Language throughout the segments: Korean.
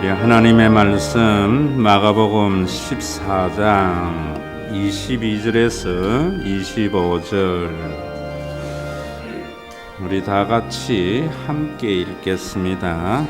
우리 하나님의 말씀 마가복음 14장 22절에서 25절 우리 다 같이 함께 읽겠습니다.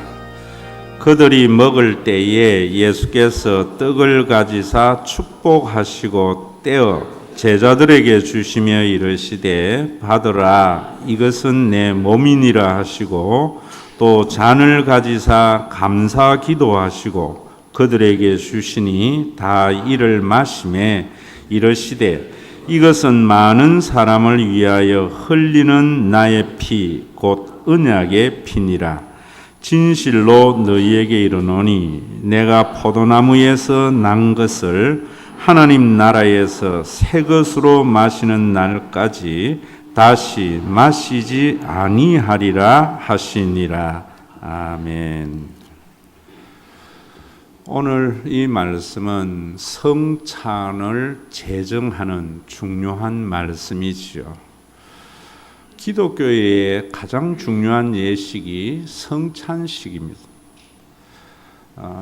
그들이 먹을 때에 예수께서 떡을 가지사 축복하시고 떼어 제자들에게 주시며 이르시되 받으라 이것은 내 몸이니라 하시고 또 잔을 가지사 감사 기도하시고 그들에게 주시니 다 이를 마시매 이르시되 이것은 많은 사람을 위하여 흘리는 나의 피 곧 언약의 피니라. 진실로 너희에게 이르노니 내가 포도나무에서 난 것을 하나님 나라에서 새 것으로 마시는 날까지 다시 마시지 아니하리라 하시니라. 아멘. 오늘 이 말씀은 성찬을 제정하는 중요한 말씀이지요. 기독교의 가장 중요한 예식이 성찬식입니다.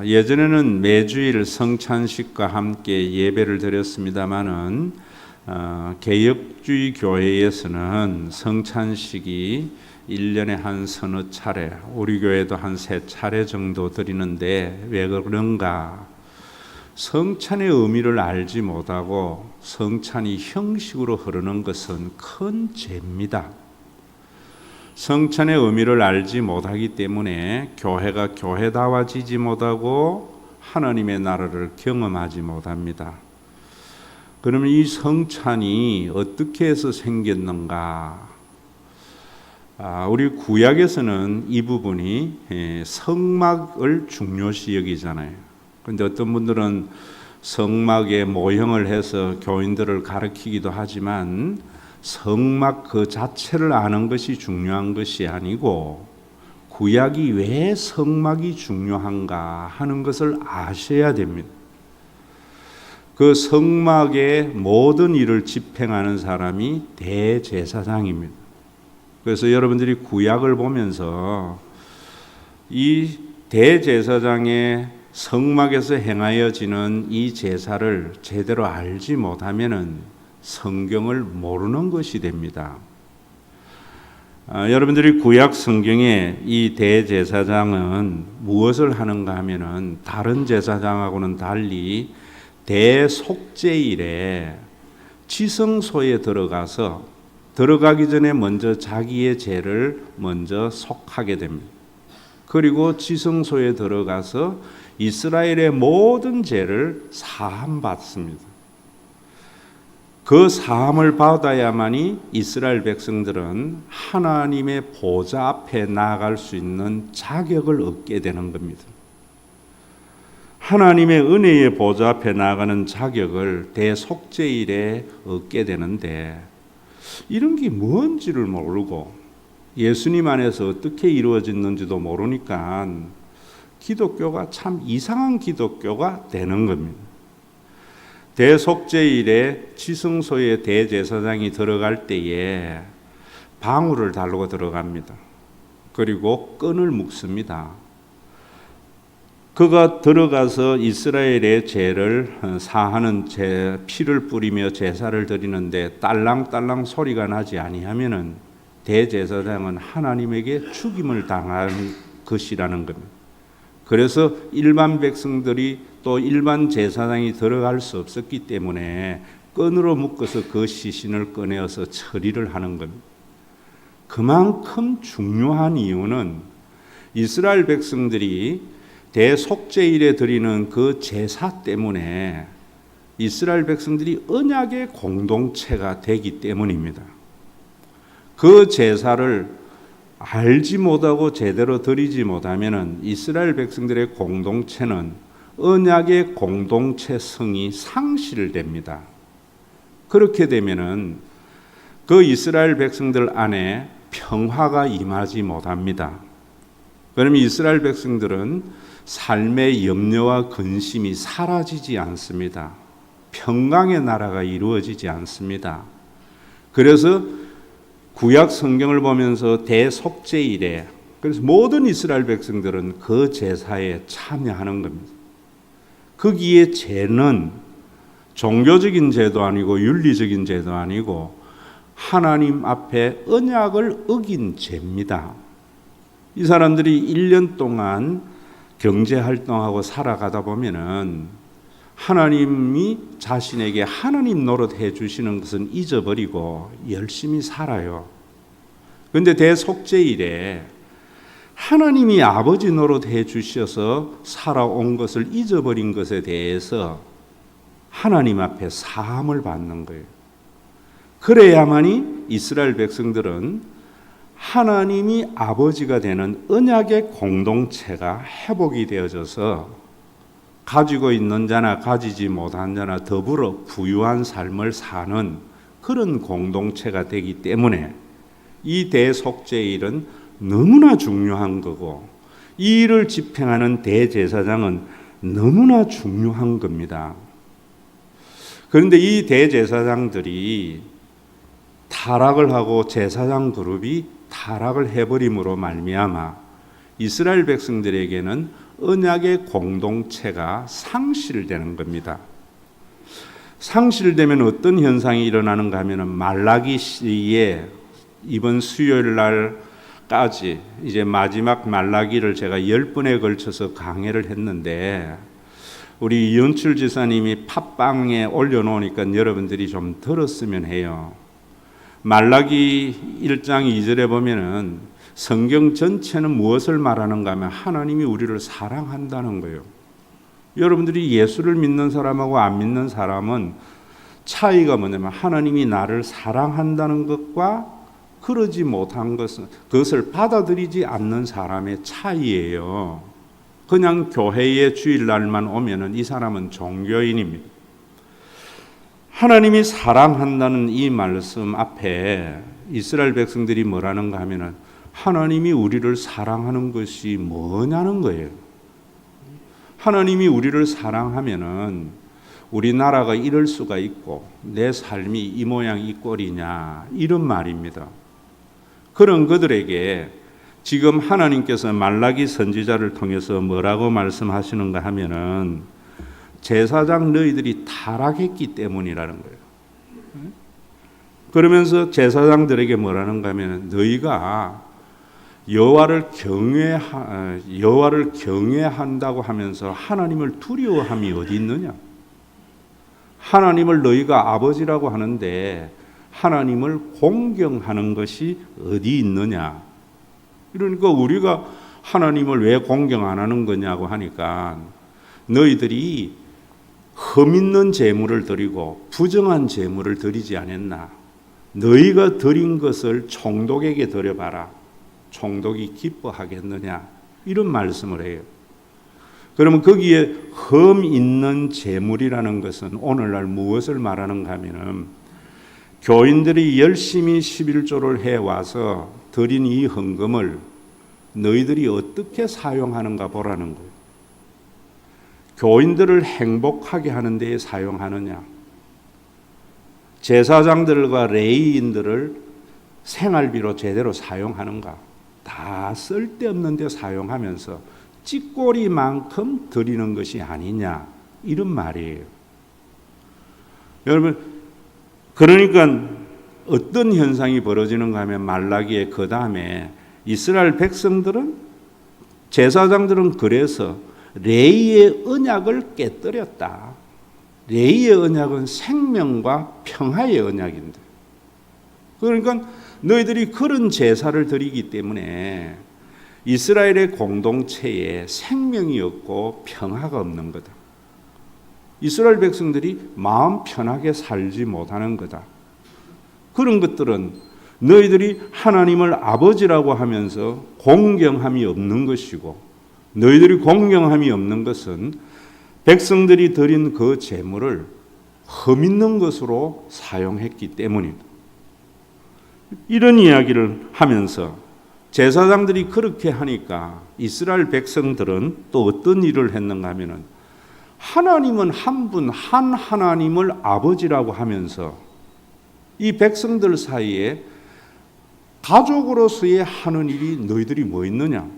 예전에는 매주일 성찬식과 함께 예배를 드렸습니다마는 개혁주의 교회에서는 성찬식이 1년에 한 서너 차례, 우리 교회도 한 3차례 정도 드리는데 왜 그런가? 성찬의 의미를 알지 못하고 성찬이 형식으로 흐르는 것은 큰 죄입니다. 성찬의 의미를 알지 못하기 때문에 교회가 교회다워지지 못하고 하나님의 나라를 경험하지 못합니다. 그러면 이 성찬이 어떻게 해서 생겼는가? 우리 구약에서는 이 부분이 성막을 중요시 여기잖아요. 그런데 어떤 분들은 성막의 모형을 해서 교인들을 가르치기도 하지만 성막 그 자체를 아는 것이 중요한 것이 아니고 구약이 왜 성막이 중요한가 하는 것을 아셔야 됩니다. 그 성막의 모든 일을 집행하는 사람이 대제사장입니다. 그래서 여러분들이 구약을 보면서 이 대제사장의 성막에서 행하여지는 이 제사를 제대로 알지 못하면은 성경을 모르는 것이 됩니다. 여러분들이 구약 성경에 이 대제사장은 무엇을 하는가 하면은 다른 제사장하고는 달리 대속죄일에 지성소에 들어가기 전에 먼저 자기의 죄를 먼저 속하게 됩니다. 그리고 지성소에 들어가서 이스라엘의 모든 죄를 사함받습니다. 그 사함을 받아야만이 이스라엘 백성들은 하나님의 보좌 앞에 나아갈 수 있는 자격을 얻게 되는 겁니다. 하나님의 은혜의 보좌 앞에 나아가는 자격을 대속죄일에 얻게 되는데 이런 게 뭔지를 모르고 예수님 안에서 어떻게 이루어졌는지도 모르니까 기독교가 참 이상한 기독교가 되는 겁니다. 대속죄일에 지성소에 대제사장이 들어갈 때에 방울을 달고 들어갑니다. 그리고 끈을 묶습니다. 그가 들어가서 이스라엘의 죄를 사하는 피를 뿌리며 제사를 드리는데 딸랑딸랑 소리가 나지 아니하면은 대제사장은 하나님에게 죽임을 당할 것이라는 겁니다. 그래서 일반 백성들이 또 일반 제사장이 들어갈 수 없었기 때문에 끈으로 묶어서 그 시신을 꺼내어서 처리를 하는 겁니다. 그만큼 중요한 이유는 이스라엘 백성들이 대속죄일에 드리는 그 제사 때문에 이스라엘 백성들이 언약의 공동체가 되기 때문입니다. 그 제사를 알지 못하고 제대로 드리지 못하면 이스라엘 백성들의 공동체는 언약의 공동체성이 상실됩니다. 그렇게 되면은 그 이스라엘 백성들 안에 평화가 임하지 못합니다. 그러면 이스라엘 백성들은 삶의 염려와 근심이 사라지지 않습니다. 평강의 나라가 이루어지지 않습니다. 그래서 구약 성경을 보면서 대속죄일에 그래서 모든 이스라엘 백성들은 그 제사에 참여하는 겁니다. 거기에 제는 종교적인 제도 아니고 윤리적인 제도 아니고 하나님 앞에 언약을 어긴 죄입니다. 이 사람들이 1년 동안 경제활동하고 살아가다 보면은 하나님이 자신에게 하나님 노릇해 주시는 것은 잊어버리고 열심히 살아요. 그런데 대속죄일에 하나님이 아버지 노릇해 주셔서 살아온 것을 잊어버린 것에 대해서 하나님 앞에 사함을 받는 거예요. 그래야만이 이스라엘 백성들은 하나님이 아버지가 되는 언약의 공동체가 회복이 되어져서 가지고 있는 자나 가지지 못한 자나 더불어 부유한 삶을 사는 그런 공동체가 되기 때문에 이 대속죄일은 너무나 중요한 거고 이 일을 집행하는 대제사장은 너무나 중요한 겁니다. 그런데 이 대제사장들이 타락을 하고 제사장 그룹이 타락을 해버림으로 말미암아 이스라엘 백성들에게는 언약의 공동체가 상실되는 겁니다. 상실되면 어떤 현상이 일어나는가 하면 말라기 시에 이번 수요일 날까지 이제 마지막 말라기를 제가 10번에 걸쳐서 강해를 했는데 우리 이현출 지사님이 팟빵에 올려놓으니까 여러분들이 좀 들었으면 해요. 말라기 1장 2절에 보면은 성경 전체는 무엇을 말하는가 하면 하나님이 우리를 사랑한다는 거예요. 여러분들이 예수를 믿는 사람하고 안 믿는 사람은 차이가 뭐냐면 하나님이 나를 사랑한다는 것과 그러지 못한 것은 그것을 받아들이지 않는 사람의 차이예요. 그냥 교회의 주일날만 오면은 이 사람은 종교인입니다. 하나님이 사랑한다는 이 말씀 앞에 이스라엘 백성들이 뭐라는가 하면은 하나님이 우리를 사랑하는 것이 뭐냐는 거예요. 하나님이 우리를 사랑하면은 우리나라가 이럴 수가 있고 내 삶이 이 모양 이 꼴이냐 이런 말입니다. 그런 그들에게 지금 하나님께서 말라기 선지자를 통해서 뭐라고 말씀하시는가 하면은 제사장 너희들이 타락했기 때문이라는 거예요. 그러면서 제사장들에게 뭐라는가 하면 너희가 여호와를 경외한다고 하면서 하나님을 두려워함이 어디 있느냐? 하나님을 너희가 아버지라고 하는데 하나님을 공경하는 것이 어디 있느냐? 그러니까 우리가 하나님을 왜 공경 안 하는 거냐고 하니까 너희들이 흠 있는 제물을 드리고 부정한 제물을 드리지 않았나? 너희가 드린 것을 총독에게 드려봐라. 총독이 기뻐하겠느냐? 이런 말씀을 해요. 그러면 거기에 흠 있는 제물이라는 것은 오늘날 무엇을 말하는가 하면은 교인들이 열심히 11조를 해와서 드린 이 헌금을 너희들이 어떻게 사용하는가 보라는 거예요. 교인들을 행복하게 하는 데에 사용하느냐? 제사장들과 레위인들을 생활비로 제대로 사용하는가? 다 쓸데없는 데 사용하면서 찌꼬리만큼 드리는 것이 아니냐 이런 말이에요. 여러분 그러니까 어떤 현상이 벌어지는가 하면 말라기에 그 다음에 이스라엘 백성들은 제사장들은 그래서 레위의 언약을 깨뜨렸다. 레위의 언약은 생명과 평화의 언약인데 그러니까 너희들이 그런 제사를 드리기 때문에 이스라엘의 공동체에 생명이 없고 평화가 없는 거다. 이스라엘 백성들이 마음 편하게 살지 못하는 거다. 그런 것들은 너희들이 하나님을 아버지라고 하면서 공경함이 없는 것이고 너희들이 공경함이 없는 것은 백성들이 드린 그 제물을 흠 있는 것으로 사용했기 때문이다. 이런 이야기를 하면서 제사장들이 그렇게 하니까 이스라엘 백성들은 또 어떤 일을 했는가 하면은 하나님은 한 분 한 하나님을 아버지라고 하면서 이 백성들 사이에 가족으로서의 하는 일이 너희들이 뭐 있느냐?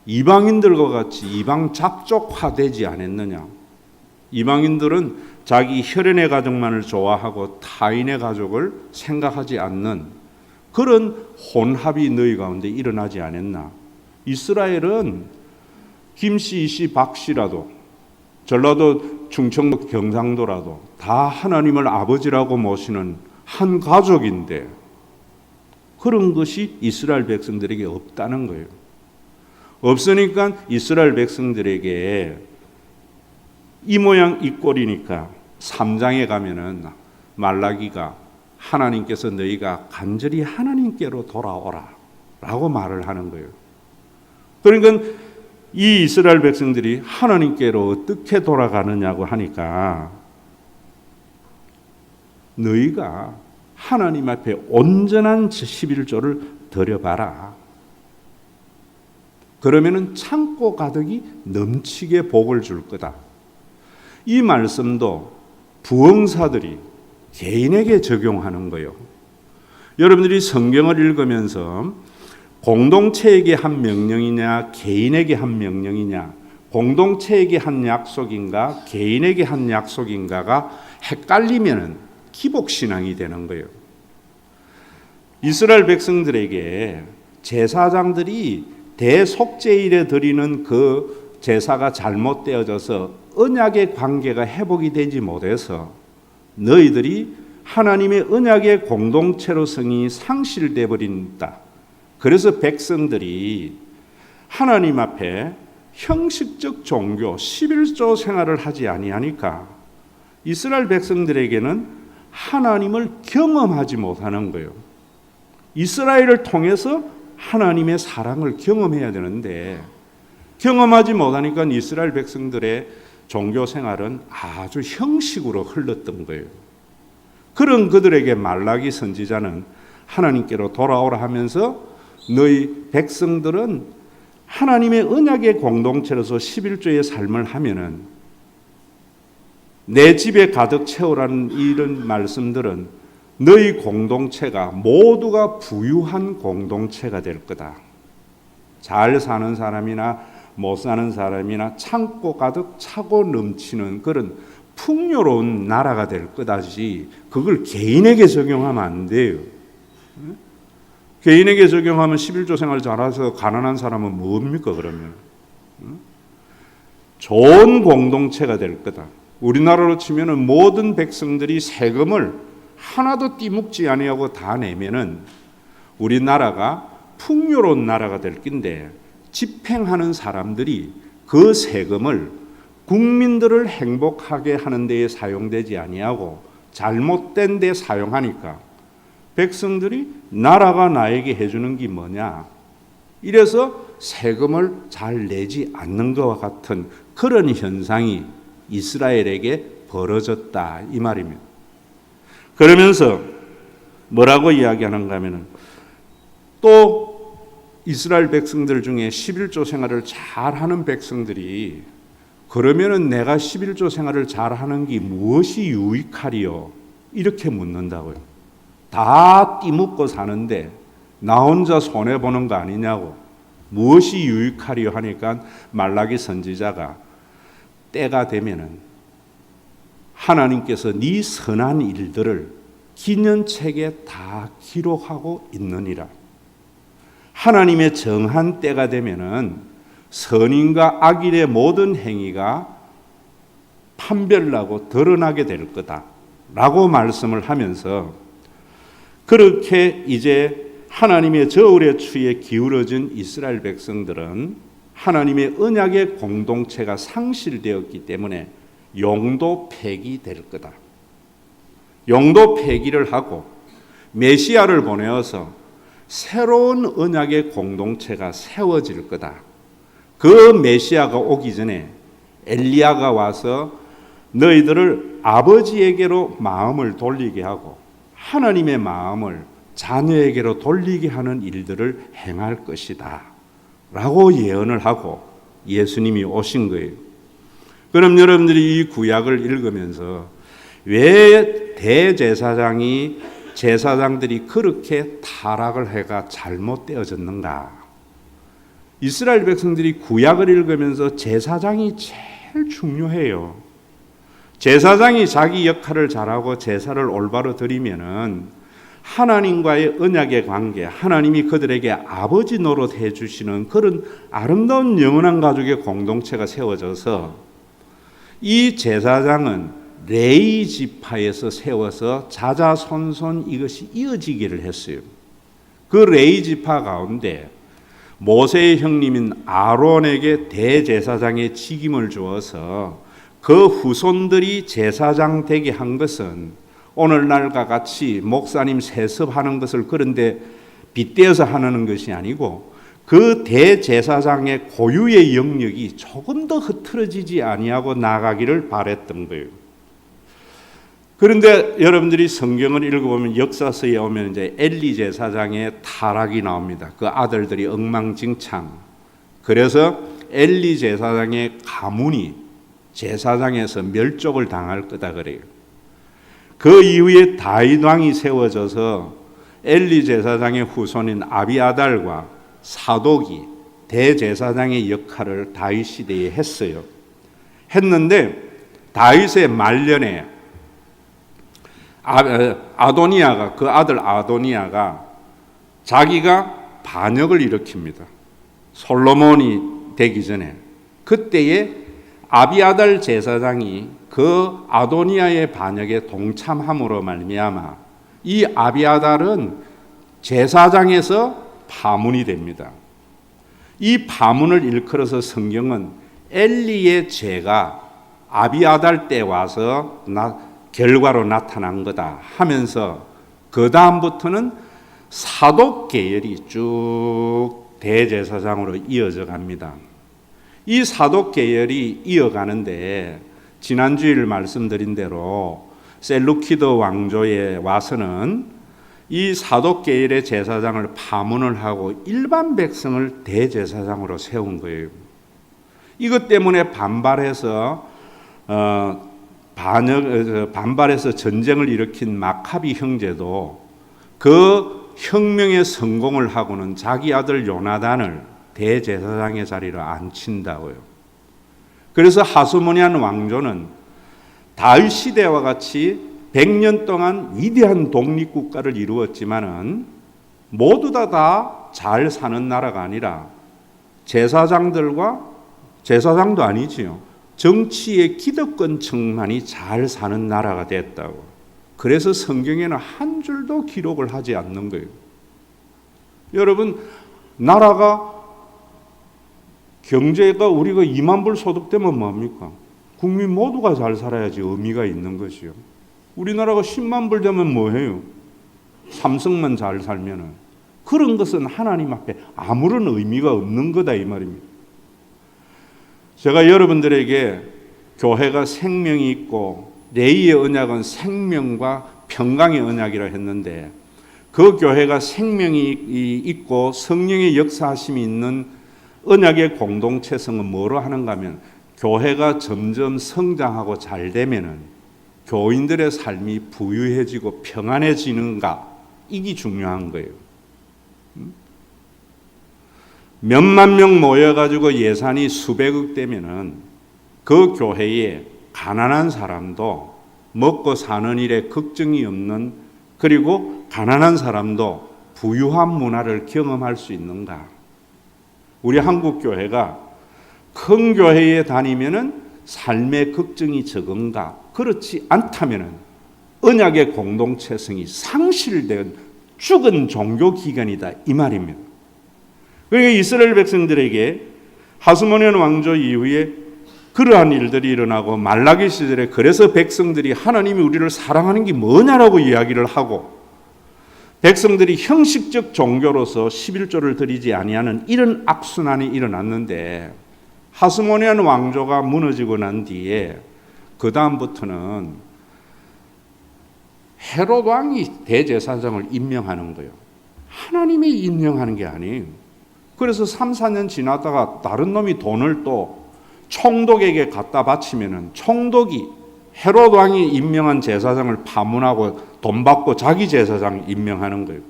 이방인들과 같이 이방 잡족화되지 않았느냐? 이방인들은 자기 혈연의 가족만을 좋아하고 타인의 가족을 생각하지 않는 그런 혼합이 너희 가운데 일어나지 않았나? 이스라엘은 김씨, 이씨, 박씨라도 전라도, 충청도, 경상도라도 다 하나님을 아버지라고 모시는 한 가족인데 그런 것이 이스라엘 백성들에게 없다는 거예요. 없으니까 이스라엘 백성들에게 이 모양 이 꼴이니까 3장에 가면은 말라기가 하나님께서 너희가 간절히 하나님께로 돌아오라 라고 말을 하는 거예요. 그러니까 이 이스라엘 백성들이 하나님께로 어떻게 돌아가느냐고 하니까 너희가 하나님 앞에 온전한 11조를 드려봐라. 그러면은 창고 가득이 넘치게 복을 줄 거다. 이 말씀도 부흥사들이 개인에게 적용하는 거예요. 여러분들이 성경을 읽으면서 공동체에게 한 명령이냐 개인에게 한 명령이냐 공동체에게 한 약속인가 개인에게 한 약속인가가 헷갈리면은 기복신앙이 되는 거예요. 이스라엘 백성들에게 제사장들이 대속죄일에 드리는 그 제사가 잘못되어져서 언약의 관계가 회복이 되지 못해서 너희들이 하나님의 언약의 공동체로 성이 상실돼 버린다. 그래서 백성들이 하나님 앞에 형식적 종교 11조 생활을 하지 아니하니까 이스라엘 백성들에게는 하나님을 경험하지 못하는 거예요. 이스라엘을 통해서 하나님의 사랑을 경험해야 되는데 경험하지 못하니까 이스라엘 백성들의 종교 생활은 아주 형식으로 흘렀던 거예요. 그런 그들에게 말라기 선지자는 하나님께로 돌아오라 하면서 너희 백성들은 하나님의 언약의 공동체로서 11조의 삶을 하면은 내 집에 가득 채우라는 이런 말씀들은 너희 공동체가 모두가 부유한 공동체가 될 거다. 잘 사는 사람이나 못 사는 사람이나 창고 가득 차고 넘치는 그런 풍요로운 나라가 될 거다지 그걸 개인에게 적용하면 안 돼요. 개인에게 적용하면 11조 생활 잘해서 가난한 사람은 뭡니까 그러면? 좋은 공동체가 될 거다. 우리나라로 치면은 모든 백성들이 세금을 하나도 띠묵지 아니하고 다 내면은 우리나라가 풍요로운 나라가 될 건데 집행하는 사람들이 그 세금을 국민들을 행복하게 하는 데에 사용되지 아니하고 잘못된 데 사용하니까 백성들이 나라가 나에게 해주는 게 뭐냐 이래서 세금을 잘 내지 않는 것과 같은 그런 현상이 이스라엘에게 벌어졌다 이 말입니다. 그러면서 뭐라고 이야기하는가 하면은 또 이스라엘 백성들 중에 11조 생활을 잘하는 백성들이 그러면은 내가 11조 생활을 잘하는 게 무엇이 유익하리요? 이렇게 묻는다고요. 다 띠묻고 사는데 나 혼자 손해보는 거 아니냐고 무엇이 유익하리요 하니까 말라기 선지자가 때가 되면은 하나님께서 네 선한 일들을 기년책에 다 기록하고 있느니라. 하나님의 정한 때가 되면은 선인과 악인의 모든 행위가 판별나고 드러나게 될 거다라고 말씀을 하면서 그렇게 이제 하나님의 저울의 추에 기울어진 이스라엘 백성들은 하나님의 언약의 공동체가 상실되었기 때문에 용도 폐기될 거다. 용도 폐기를 하고 메시아를 보내어서 새로운 언약의 공동체가 세워질 거다. 그 메시아가 오기 전에 엘리야가 와서 너희들을 아버지에게로 마음을 돌리게 하고 하나님의 마음을 자녀에게로 돌리게 하는 일들을 행할 것이다 라고 예언을 하고 예수님이 오신 거예요. 그럼 여러분들이 이 구약을 읽으면서 왜 대제사장이 제사장들이 그렇게 타락을 해가 잘못되어졌는가? 이스라엘 백성들이 구약을 읽으면서 제사장이 제일 중요해요. 제사장이 자기 역할을 잘하고 제사를 올바로 드리면은 하나님과의 언약의 관계, 하나님이 그들에게 아버지 노릇해 주시는 그런 아름다운 영원한 가족의 공동체가 세워져서 이 제사장은 레위 지파에서 세워서 자자손손 이것이 이어지기를 했어요. 그 레위 지파 가운데 모세의 형님인 아론에게 대제사장의 직임을 주어서 그 후손들이 제사장 되게 한 것은 오늘날과 같이 목사님 세습하는 것을 그런데 빗대어서 하는 것이 아니고 그 대제사장의 고유의 영역이 조금 더 흐트러지지 아니하고 나가기를 바랬던 거예요. 그런데 여러분들이 성경을 읽어보면 역사서에 오면 이제 엘리 제사장의 타락이 나옵니다. 그 아들들이 엉망진창. 그래서 엘리 제사장의 가문이 제사장에서 멸족을 당할 거다 그래요. 그 이후에 다윗 왕이 세워져서 엘리 제사장의 후손인 아비아달과 사독이 대제사장의 역할을 다윗 시대에 했어요. 했는데 다윗의 말년에 아도니아가 그 아들 아도니아가 자기가 반역을 일으킵니다. 솔로몬이 되기 전에 그때에 아비아달 제사장이 그 아도니아의 반역에 동참함으로 말미암아 이 아비아달은 제사장에서 파문이 됩니다. 이 파문을 일컬어서 성경은 엘리의 죄가 아비아달 때 와서 결과로 나타난 거다 하면서 그 다음부터는 사독 계열이 쭉 대제사장으로 이어져 갑니다. 이 사독 계열이 이어가는데 지난주일 말씀드린 대로 셀루키드 왕조에 와서는 이 사독 계열의 제사장을 파문을 하고 일반 백성을 대제사장으로 세운 거예요. 이것 때문에 반발해서 전쟁을 일으킨 마카비 형제도 그 혁명의 성공을 하고는 자기 아들 요나단을 대제사장의 자리로 앉힌다고요. 그래서 하수모니안 왕조는 다윗 시대와 같이 100년 동안 위대한 독립국가를 이루었지만은 모두 다 잘 사는 나라가 아니라 제사장도 아니지요. 정치의 기득권층만이 잘 사는 나라가 됐다고. 그래서 성경에는 한 줄도 기록을 하지 않는 거예요. 여러분, 나라가 경제가 우리가 2만 불 소득되면 뭐합니까? 국민 모두가 잘 살아야지 의미가 있는 것이요. 우리나라가 10만 불 되면 뭐해요? 삼성만 잘 살면은. 그런 것은 하나님 앞에 아무런 의미가 없는 거다 이 말입니다. 제가 여러분들에게 교회가 생명이 있고 레위의 언약은 생명과 평강의 언약이라 했는데 그 교회가 생명이 있고 성령의 역사하심이 있는 언약의 공동체성은 뭐로 하는가 하면 교회가 점점 성장하고 잘 되면은 교인들의 삶이 부유해지고 평안해지는가, 이게 중요한 거예요. 몇만 명 모여가지고 예산이 수백억 되면은 그 교회에 가난한 사람도 먹고 사는 일에 걱정이 없는, 그리고 가난한 사람도 부유한 문화를 경험할 수 있는가? 우리 한국 교회가 큰 교회에 다니면은 삶의 걱정이 적은가? 그렇지 않다면은 언약의 공동체성이 상실된 죽은 종교 기관이다 이 말입니다. 그러니까 이스라엘 백성들에게 하스모니안 왕조 이후에 그러한 일들이 일어나고 말라기 시절에 그래서 백성들이 하나님이 우리를 사랑하는 게 뭐냐라고 이야기를 하고 백성들이 형식적 종교로서 11조를 드리지 아니하는 이런 악순환이 일어났는데 하스모니안 왕조가 무너지고 난 뒤에 그 다음부터는 헤롯 왕이 대제사장을 임명하는 거예요. 하나님이 임명하는 게 아니에요. 그래서 3, 4년 지나다가 다른 놈이 돈을 또 총독에게 갖다 바치면은 총독이 헤롯 왕이 임명한 제사장을 파문하고 돈 받고 자기 제사장 임명하는 거예요.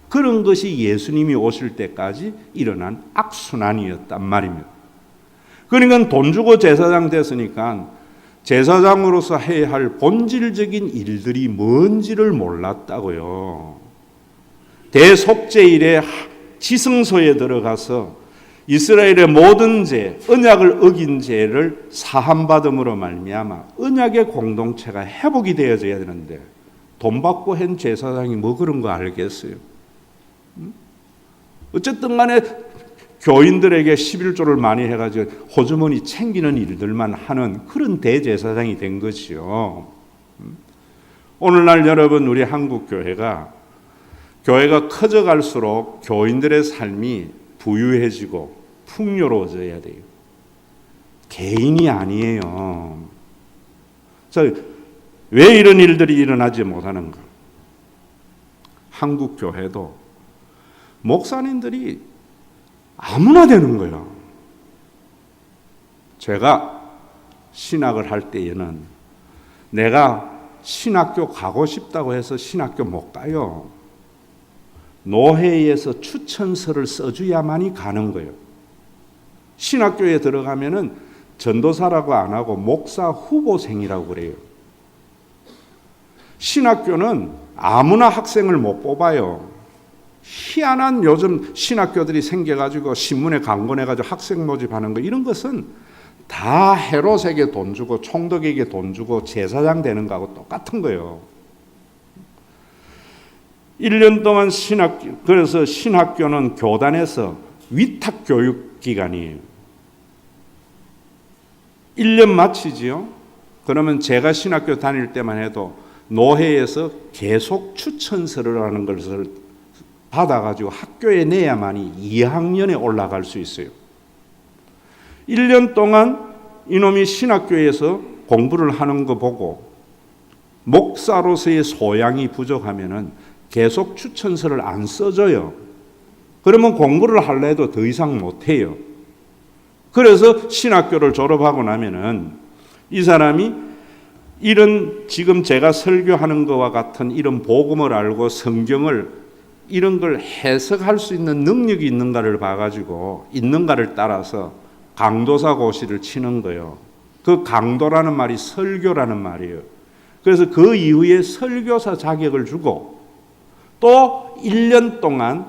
그런 것이 예수님이 오실 때까지 일어난 악순환이었단 말입니다. 그러니까 돈 주고 제사장 됐으니까 제사장으로서 해야 할 본질적인 일들이 뭔지를 몰랐다고요. 대속죄일에 지성소에 들어가서 이스라엘의 모든 죄, 언약을 어긴 죄를 사함받음으로 말미암아 언약의 공동체가 회복이 되어져야 되는데 돈 받고 한 제사장이 뭐 그런 거 알겠어요? 어쨌든 간에 교인들에게 11조를 많이 해가지고 호주머니 챙기는 일들만 하는 그런 대제사장이 된 것이요. 오늘날 여러분, 우리 한국 교회가 커져갈수록 교인들의 삶이 부유해지고 풍요로워져야 돼요. 개인이 아니에요. 왜 이런 일들이 일어나지 못하는가? 한국 교회도 목사님들이 아무나 되는 거예요. 제가 신학을 할 때에는 내가 신학교 가고 싶다고 해서 신학교 못 가요. 노회에서 추천서를 써줘야만이 가는 거예요. 신학교에 들어가면은 전도사라고 안 하고 목사 후보생이라고 그래요. 신학교는 아무나 학생을 못 뽑아요. 희한한 요즘 신학교들이 생겨가지고 신문에 광고 내가지고 학생 모집하는 거, 이런 것은 다 헤롯에게 돈 주고 총독에게 돈 주고 제사장 되는 거하고 똑같은 거예요. 1년 동안 그래서 신학교는 교단에서 위탁 교육 기관이에요. 1년 마치지요. 그러면 제가 신학교 다닐 때만 해도 노회에서 계속 추천서를 하는 것을 받아가지고 학교에 내야만이 2학년에 올라갈 수 있어요. 1년 동안 이놈이 신학교에서 공부를 하는 거 보고 목사로서의 소양이 부족하면은 계속 추천서를 안 써줘요. 그러면 공부를 하려 해도 더 이상 못해요. 그래서 신학교를 졸업하고 나면은 이 사람이 이런 지금 제가 설교하는 것과 같은 이런 복음을 알고 성경을 이런 걸 해석할 수 있는 능력이 있는가를 봐가지고 있는가를 따라서 강도사 고시를 치는 거예요. 그 강도라는 말이 설교라는 말이에요. 그래서 그 이후에 설교사 자격을 주고 또 1년 동안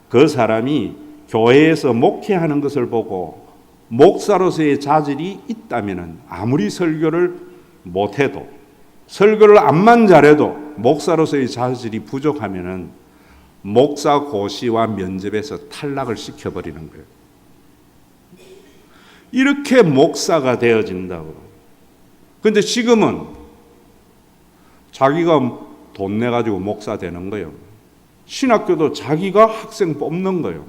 그 사람이 교회에서 목회하는 것을 보고 목사로서의 자질이 있다면 아무리 설교를 못해도 설교를 암만 잘해도 목사로서의 자질이 부족하면 목사 고시와 면접에서 탈락을 시켜버리는 거예요. 이렇게 목사가 되어진다고. 그런데 지금은 자기가 돈 내가지고 목사 되는 거예요. 신학교도 자기가 학생 뽑는 거예요.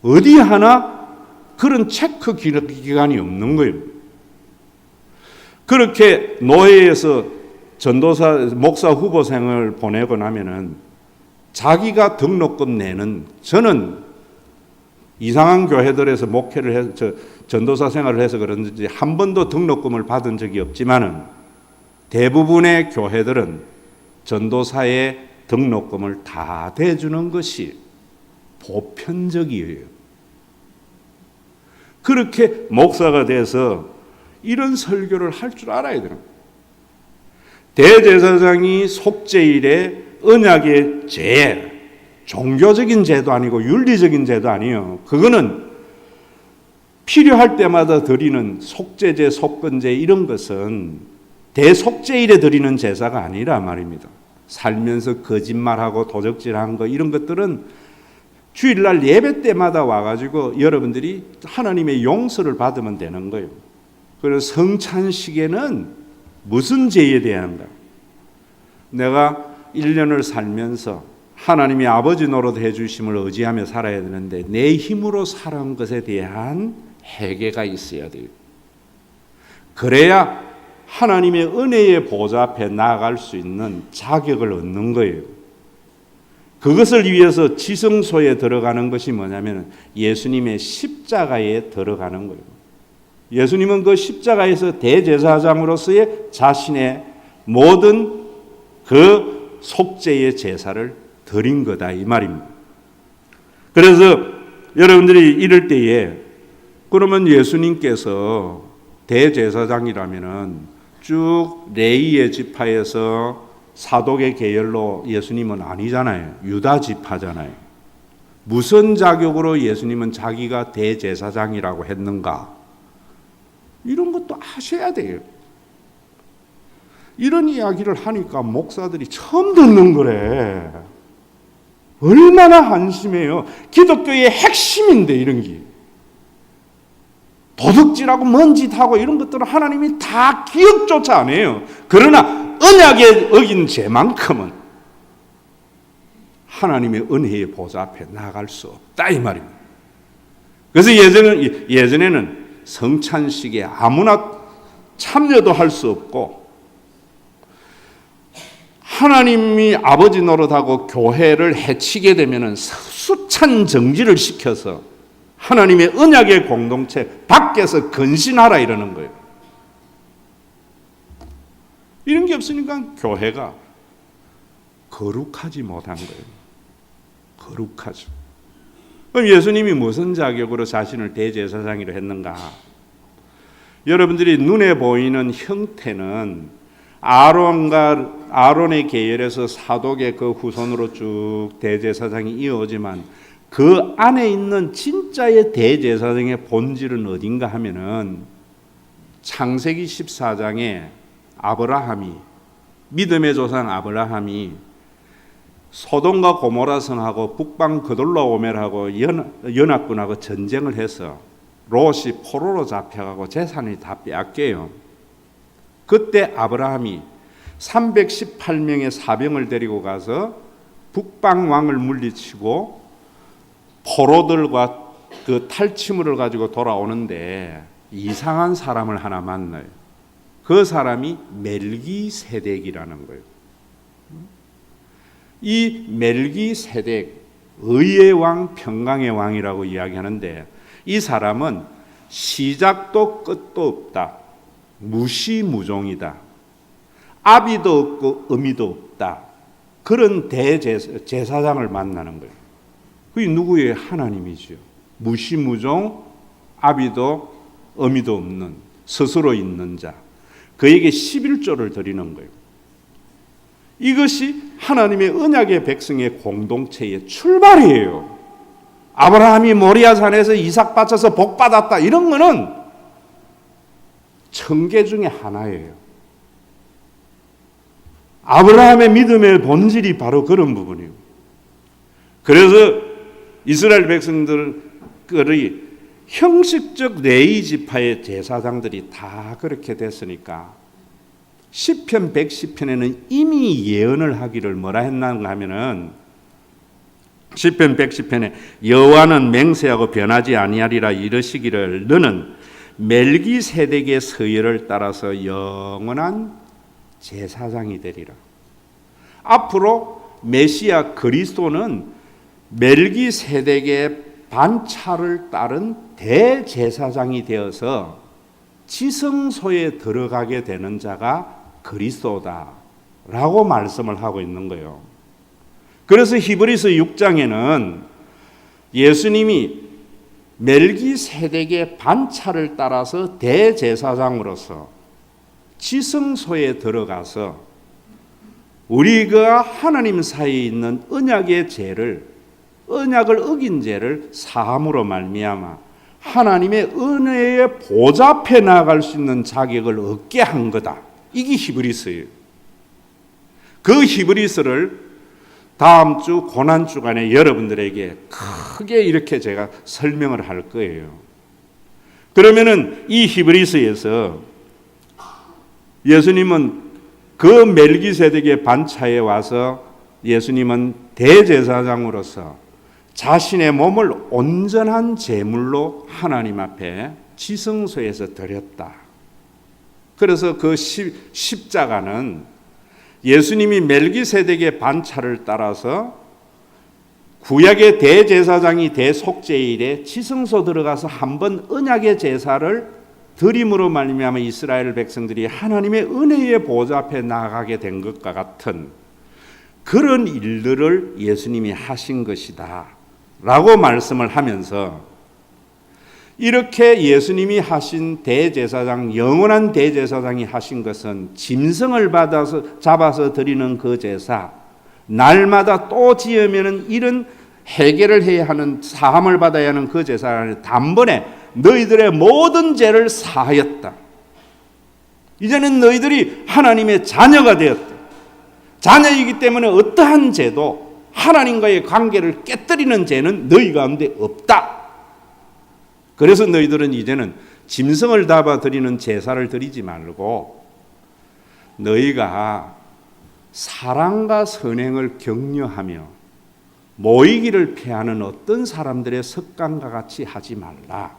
어디 하나 그런 체크 기간이 없는 거예요. 그렇게 노회에서 전도사, 목사 후보생을 보내고 나면은 자기가 등록금 내는, 저는 이상한 교회들에서 목회를 해서 전도사 생활을 해서 그런지 한 번도 등록금을 받은 적이 없지만은 대부분의 교회들은 전도사의 등록금을 다 대주는 것이 보편적이에요. 그렇게 목사가 돼서 이런 설교를 할 줄 알아야 되는 거예요. 대제사장이 속죄일에 언약의 죄, 종교적인 죄도 아니고 윤리적인 죄도 아니에요. 그거는 필요할 때마다 드리는 속죄제, 속건제 이런 것은 대속죄일에 드리는 제사가 아니라 말입니다. 살면서 거짓말하고 도적질한 거 이런 것들은 주일날 예배 때마다 와가지고 여러분들이 하나님의 용서를 받으면 되는 거예요. 그래서 성찬식에는 무슨 죄에 대한가? 내가 1년을 살면서 하나님이 아버지 노릇 해주심을 의지하며 살아야 되는데 내 힘으로 살아온 것에 대한 회개가 있어야 돼요. 그래야 하나님의 은혜의 보좌 앞에 나아갈 수 있는 자격을 얻는 거예요. 그것을 위해서 지성소에 들어가는 것이 뭐냐면 예수님의 십자가에 들어가는 거예요. 예수님은 그 십자가에서 대제사장으로서의 자신의 모든 그 속죄의 제사를 드린 거다 이 말입니다. 그래서 여러분들이 이럴 때에 그러면 예수님께서 대제사장이라면은 쭉 레위의 지파에서 사독의 계열로 예수님은 아니잖아요. 유다 지파잖아요. 무슨 자격으로 예수님은 자기가 대제사장이라고 했는가? 이런 것도 아셔야 돼요. 이런 이야기를 하니까 목사들이 처음 듣는 거래. 얼마나 한심해요. 기독교의 핵심인데 이런 게. 도둑질하고 먼짓하고 이런 것들은 하나님이 다 기억조차 안 해요. 그러나 언약에 어긴 죄만큼은 하나님의 은혜의 보좌 앞에 나갈 수 없다 이 말입니다. 그래서 예전에는 성찬식에 아무나 참여도 할 수 없고 하나님이 아버지 노릇하고 교회를 해치게 되면 수찬 정지를 시켜서 하나님의 언약의 공동체 밖에서 근신하라 이러는 거예요. 이런 게 없으니까 교회가 거룩하지 못한 거예요. 거룩하죠. 그럼 예수님이 무슨 자격으로 자신을 대제사장이라 했는가? 여러분들이 눈에 보이는 형태는 아론의 계열에서 사독의 그 후손으로 쭉 대제사장이 이어오지만 그 안에 있는 진짜의 대제사장의 본질은 어딘가 하면은 창세기 14장에 아브라함이 믿음의 조상 아브라함이 소돔과 고모라 성하고 북방 그돌라오멜하고 연합군하고 전쟁을 해서 롯이 포로로 잡혀가고 재산이 다 빼앗겨요. 그때 아브라함이 318명의 사병을 데리고 가서 북방 왕을 물리치고 포로들과 그 탈취물을 가지고 돌아오는데 이상한 사람을 하나 만나요. 그 사람이 멜기세덱이라는 거예요. 이 멜기세덱, 의의 왕, 평강의 왕이라고 이야기하는데 이 사람은 시작도 끝도 없다. 무시무종이다. 아비도 없고 어미도 없다. 그런 대제사장을 만나는 거예요. 그게 누구의 하나님이죠. 무시무종, 아비도 어미도 없는 스스로 있는 자. 그에게 11조를 드리는 거예요. 이것이 하나님의 언약의 백성의 공동체의 출발이에요. 아브라함이 모리아산에서 이삭 바쳐서 복 받았다. 이런 거는 천계 중에 하나예요. 아브라함의 믿음의 본질이 바로 그런 부분이에요. 그래서 이스라엘 백성들이 형식적 레위 지파의 제사장들이 다 그렇게 됐으니까 시편 110편에는 이미 예언을 하기를 뭐라 했는가 하면은 시편 110편에 여호와는 맹세하고 변하지 아니하리라 이르시기를 너는 멜기세덱의 서열을 따라서 영원한 제사장이 되리라. 앞으로 메시아 그리스도는 멜기세덱의 반차를 따른 대제사장이 되어서 지성소에 들어가게 되는 자가 그리스도다라고 말씀을 하고 있는 거예요. 그래서 히브리서 6장에는 예수님이 멜기세덱의 반차를 따라서 대제사장으로서 지성소에 들어가서 우리가 하나님 사이에 있는 언약의 죄를 언약을 어긴 죄를 사함으로 말미암아 하나님의 은혜의 보좌 앞에 나아갈 수 있는 자격을 얻게 한 거다. 이게 히브리서예요. 그 히브리서를 다음 주 고난 주간에 여러분들에게 크게 이렇게 제가 설명을 할 거예요. 그러면은 이 히브리서에서 예수님은 그 멜기세덱의 반차에 와서 예수님은 대제사장으로서 자신의 몸을 온전한 제물로 하나님 앞에 지성소에서 드렸다. 그래서 그 십자가는 예수님이 멜기세덱의 반차를 따라서 구약의 대제사장이 대속죄일에 지성소 들어가서 한번 언약의 제사를 드림으로 말미암아 이스라엘 백성들이 하나님의 은혜의 보좌 앞에 나아가게 된 것과 같은 그런 일들을 예수님이 하신 것이다 라고 말씀을 하면서, 이렇게 예수님이 하신 대제사장, 영원한 대제사장이 하신 것은 짐승을 잡아서 드리는 그 제사, 날마다 또 지으면은 이런 해결을 해야 하는, 사함을 받아야 하는 그 제사를 단번에 너희들의 모든 죄를 사하였다. 이제는 너희들이 하나님의 자녀가 되었다. 자녀이기 때문에 어떠한 죄도, 하나님과의 관계를 깨뜨리는 죄는 너희 가운데 없다. 그래서 너희들은 이제는 짐승을 잡아 드리는 제사를 드리지 말고 너희가 사랑과 선행을 격려하며 모이기를 피하는 어떤 사람들의 습관과 같이 하지 말라.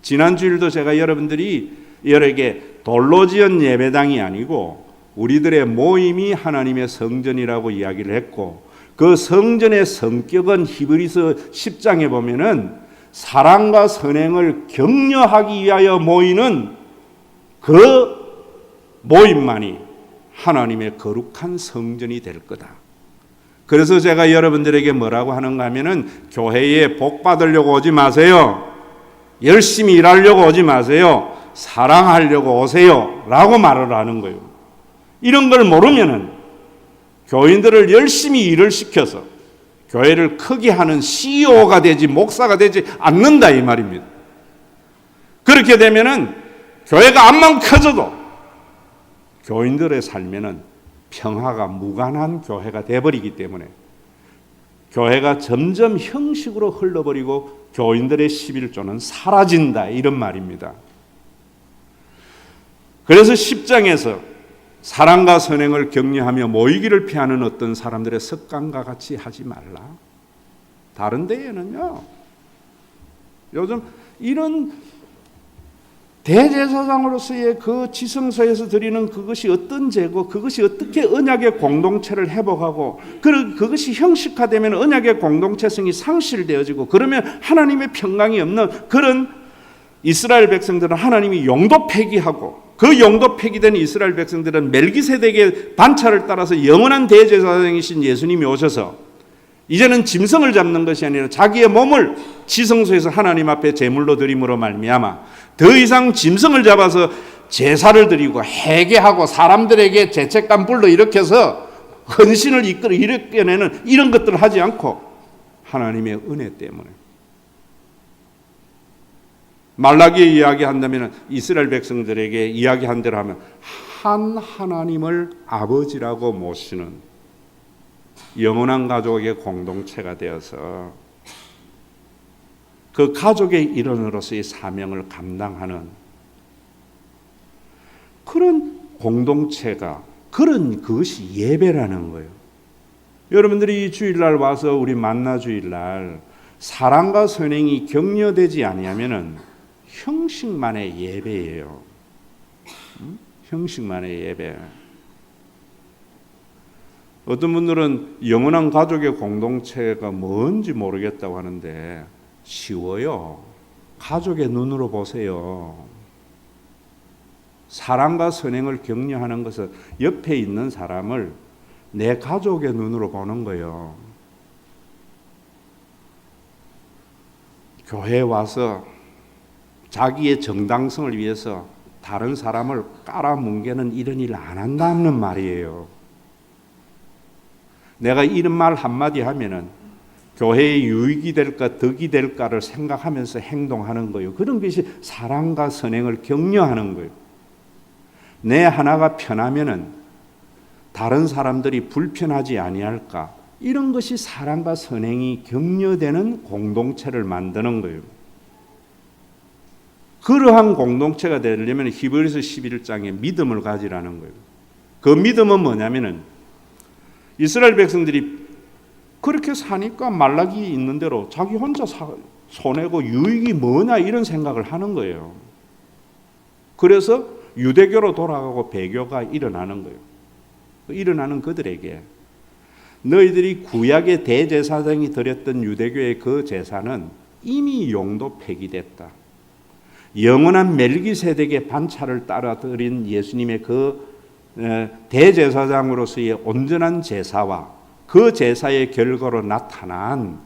지난 주일도 제가 여러분들이 여러 개 돌로 지은 예배당이 아니고 우리들의 모임이 하나님의 성전이라고 이야기를 했고, 그 성전의 성격은 히브리서 10장에 보면은 사랑과 선행을 격려하기 위하여 모이는 그 모임만이 하나님의 거룩한 성전이 될 거다. 그래서 제가 여러분들에게 뭐라고 하는가 하면은, 교회에 복 받으려고 오지 마세요. 열심히 일하려고 오지 마세요. 사랑하려고 오세요 라고 말을 하는 거예요. 이런 걸 모르면은 교인들을 열심히 일을 시켜서 교회를 크게 하는 CEO가 되지 목사가 되지 않는다 이 말입니다. 그렇게 되면은 교회가 암만 커져도 교인들의 삶에는 평화가 무관한 교회가 되어버리기 때문에 교회가 점점 형식으로 흘러버리고 교인들의 11조는 사라진다 이런 말입니다. 그래서 10장에서 사랑과 선행을 격려하며 모이기를 피하는 어떤 사람들의 습관과 같이 하지 말라. 다른 데에는요, 요즘 이런 대제사장으로서의 그 지성소에서 드리는 그것이 어떤 죄고 그것이 어떻게 언약의 공동체를 회복하고 그것이 형식화되면 언약의 공동체성이 상실되어지고 그러면 하나님의 평강이 없는 그런 이스라엘 백성들은 하나님이 영도 폐기하고, 그 영도 폐기된 이스라엘 백성들은 멜기세덱의 반차를 따라서 영원한 대제사장이신 예수님이 오셔서 이제는 짐승을 잡는 것이 아니라 자기의 몸을 지성소에서 하나님 앞에 제물로 드림으로 말미암아 더 이상 짐승을 잡아서 제사를 드리고 회개하고 사람들에게 죄책감 불러일으켜서 헌신을 이끌어내는 이런 것들을 하지 않고 하나님의 은혜 때문에, 말라기에 이야기한다면 이스라엘 백성들에게 이야기한 대로 하면 한 하나님을 아버지라고 모시는 영원한 가족의 공동체가 되어서 그 가족의 일원으로서의 사명을 감당하는 그런 공동체가, 그것이 예배라는 거예요. 여러분들이 이 주일날 와서 우리 만나 주일날 사랑과 선행이 격려되지 아니하면은 형식만의 예배예요. 형식만의 예배. 어떤 분들은 영원한 가족의 공동체가 뭔지 모르겠다고 하는데 쉬워요. 가족의 눈으로 보세요. 사랑과 선행을 격려하는 것은 옆에 있는 사람을 내 가족의 눈으로 보는 거예요. 교회에 와서 자기의 정당성을 위해서 다른 사람을 깔아뭉개는 이런 일 안 한다는 말이에요. 내가 이런 말 한마디 하면은 교회의 유익이 될까 덕이 될까를 생각하면서 행동하는 거예요. 그런 것이 사랑과 선행을 격려하는 거예요. 내 하나가 편하면은 다른 사람들이 불편하지 아니할까, 이런 것이 사랑과 선행이 격려되는 공동체를 만드는 거예요. 그러한 공동체가 되려면 히브리서 11장에 믿음을 가지라는 거예요. 그 믿음은 뭐냐면은 이스라엘 백성들이 그렇게 사니까 말라기 있는 대로 자기 혼자 손해고 유익이 뭐냐 이런 생각을 하는 거예요. 그래서 유대교로 돌아가고 배교가 일어나는 거예요. 일어나는 그들에게 너희들이 구약의 대제사장이 드렸던 유대교의 그 제사는 이미 용도 폐기됐다. 영원한 멜기세덱의 반차를 따라 드린 예수님의 그 대제사장으로서의 온전한 제사와 그 제사의 결과로 나타난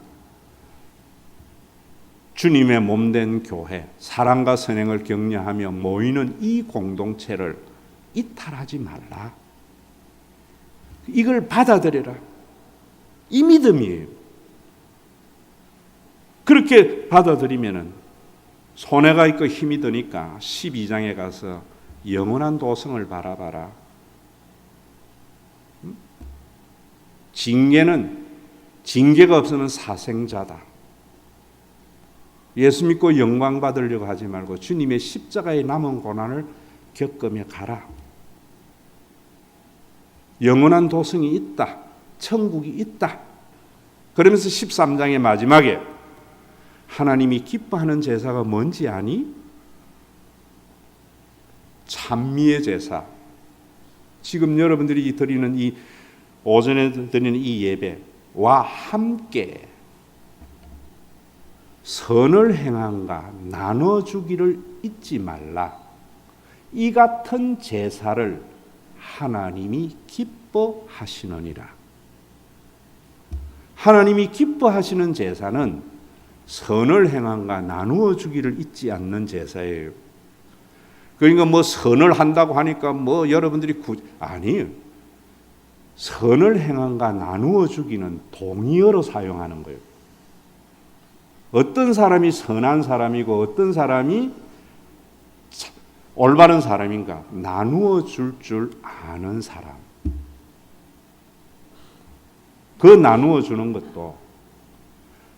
주님의 몸된 교회, 사랑과 선행을 격려하며 모이는 이 공동체를 이탈하지 말라. 이걸 받아들여라. 이 믿음이에요. 그렇게 받아들이면은 손해가 있고 힘이 드니까 12장에 가서 영원한 도성을 바라봐라. 징계가 없으면 사생자다. 예수 믿고 영광 받으려고 하지 말고 주님의 십자가에 남은 고난을 겪으며 가라. 영원한 도성이 있다. 천국이 있다. 그러면서 13장의 마지막에 하나님이 기뻐하는 제사가 뭔지 아니? 찬미의 제사. 지금 여러분들이 드리는 이 오전에 드리는 이 예배와 함께 선을 행함과 나눠주기를 잊지 말라. 이 같은 제사를 하나님이 기뻐하시느니라. 하나님이 기뻐하시는 제사는 선을 행함과 나누어 주기를 잊지 않는 제사예요. 그러니까 뭐 선을 한다고 하니까 뭐 여러분들이 아니에요. 선을 행함과 나누어 주기는 동의어로 사용하는 거예요. 어떤 사람이 선한 사람이고 어떤 사람이 올바른 사람인가 나누어 줄 아는 사람. 그 나누어 주는 것도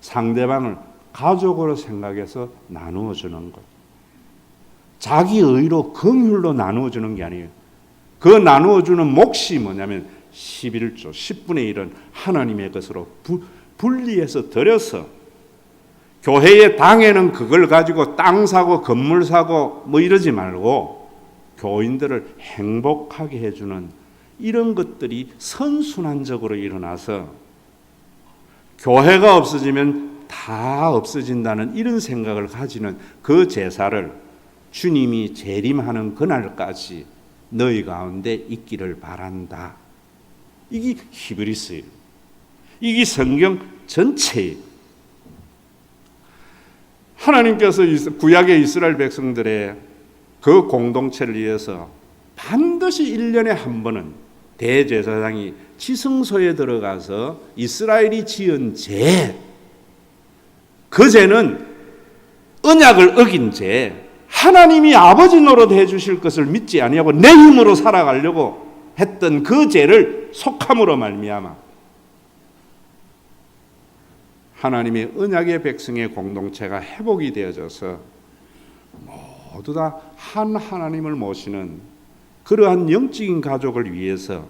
상대방을 가족으로 생각해서 나누어 주는 것. 자기 의로 긍휼로 나누어 주는 게 아니에요. 그 나누어 주는 몫이 뭐냐면 11조 10분의 1은 하나님의 것으로 분리해서 드려서 교회의 당에는 그걸 가지고 땅 사고 건물 사고 뭐 이러지 말고 교인들을 행복하게 해주는 이런 것들이 선순환적으로 일어나서 교회가 없어지면 다 없어진다는 이런 생각을 가지는 그 제사를 주님이 재림하는 그날까지 너희 가운데 있기를 바란다. 이게 히브리서예요. 이게 성경 전체예요. 하나님께서 구약의 이스라엘 백성들의 그 공동체를 위해서 반드시 1년에 한 번은 대제사장이 지성소에 들어가서 이스라엘이 지은 죄, 그 죄는 언약을 어긴 죄, 하나님이 아버지 노릇 해주실 것을 믿지 아니하고 내 힘으로 살아가려고 했던 그 죄를 속함으로 말미암아 하나님의 언약의 백성의 공동체가 회복이 되어져서 모두 다 한 하나님을 모시는 그러한 영적인 가족을 위해서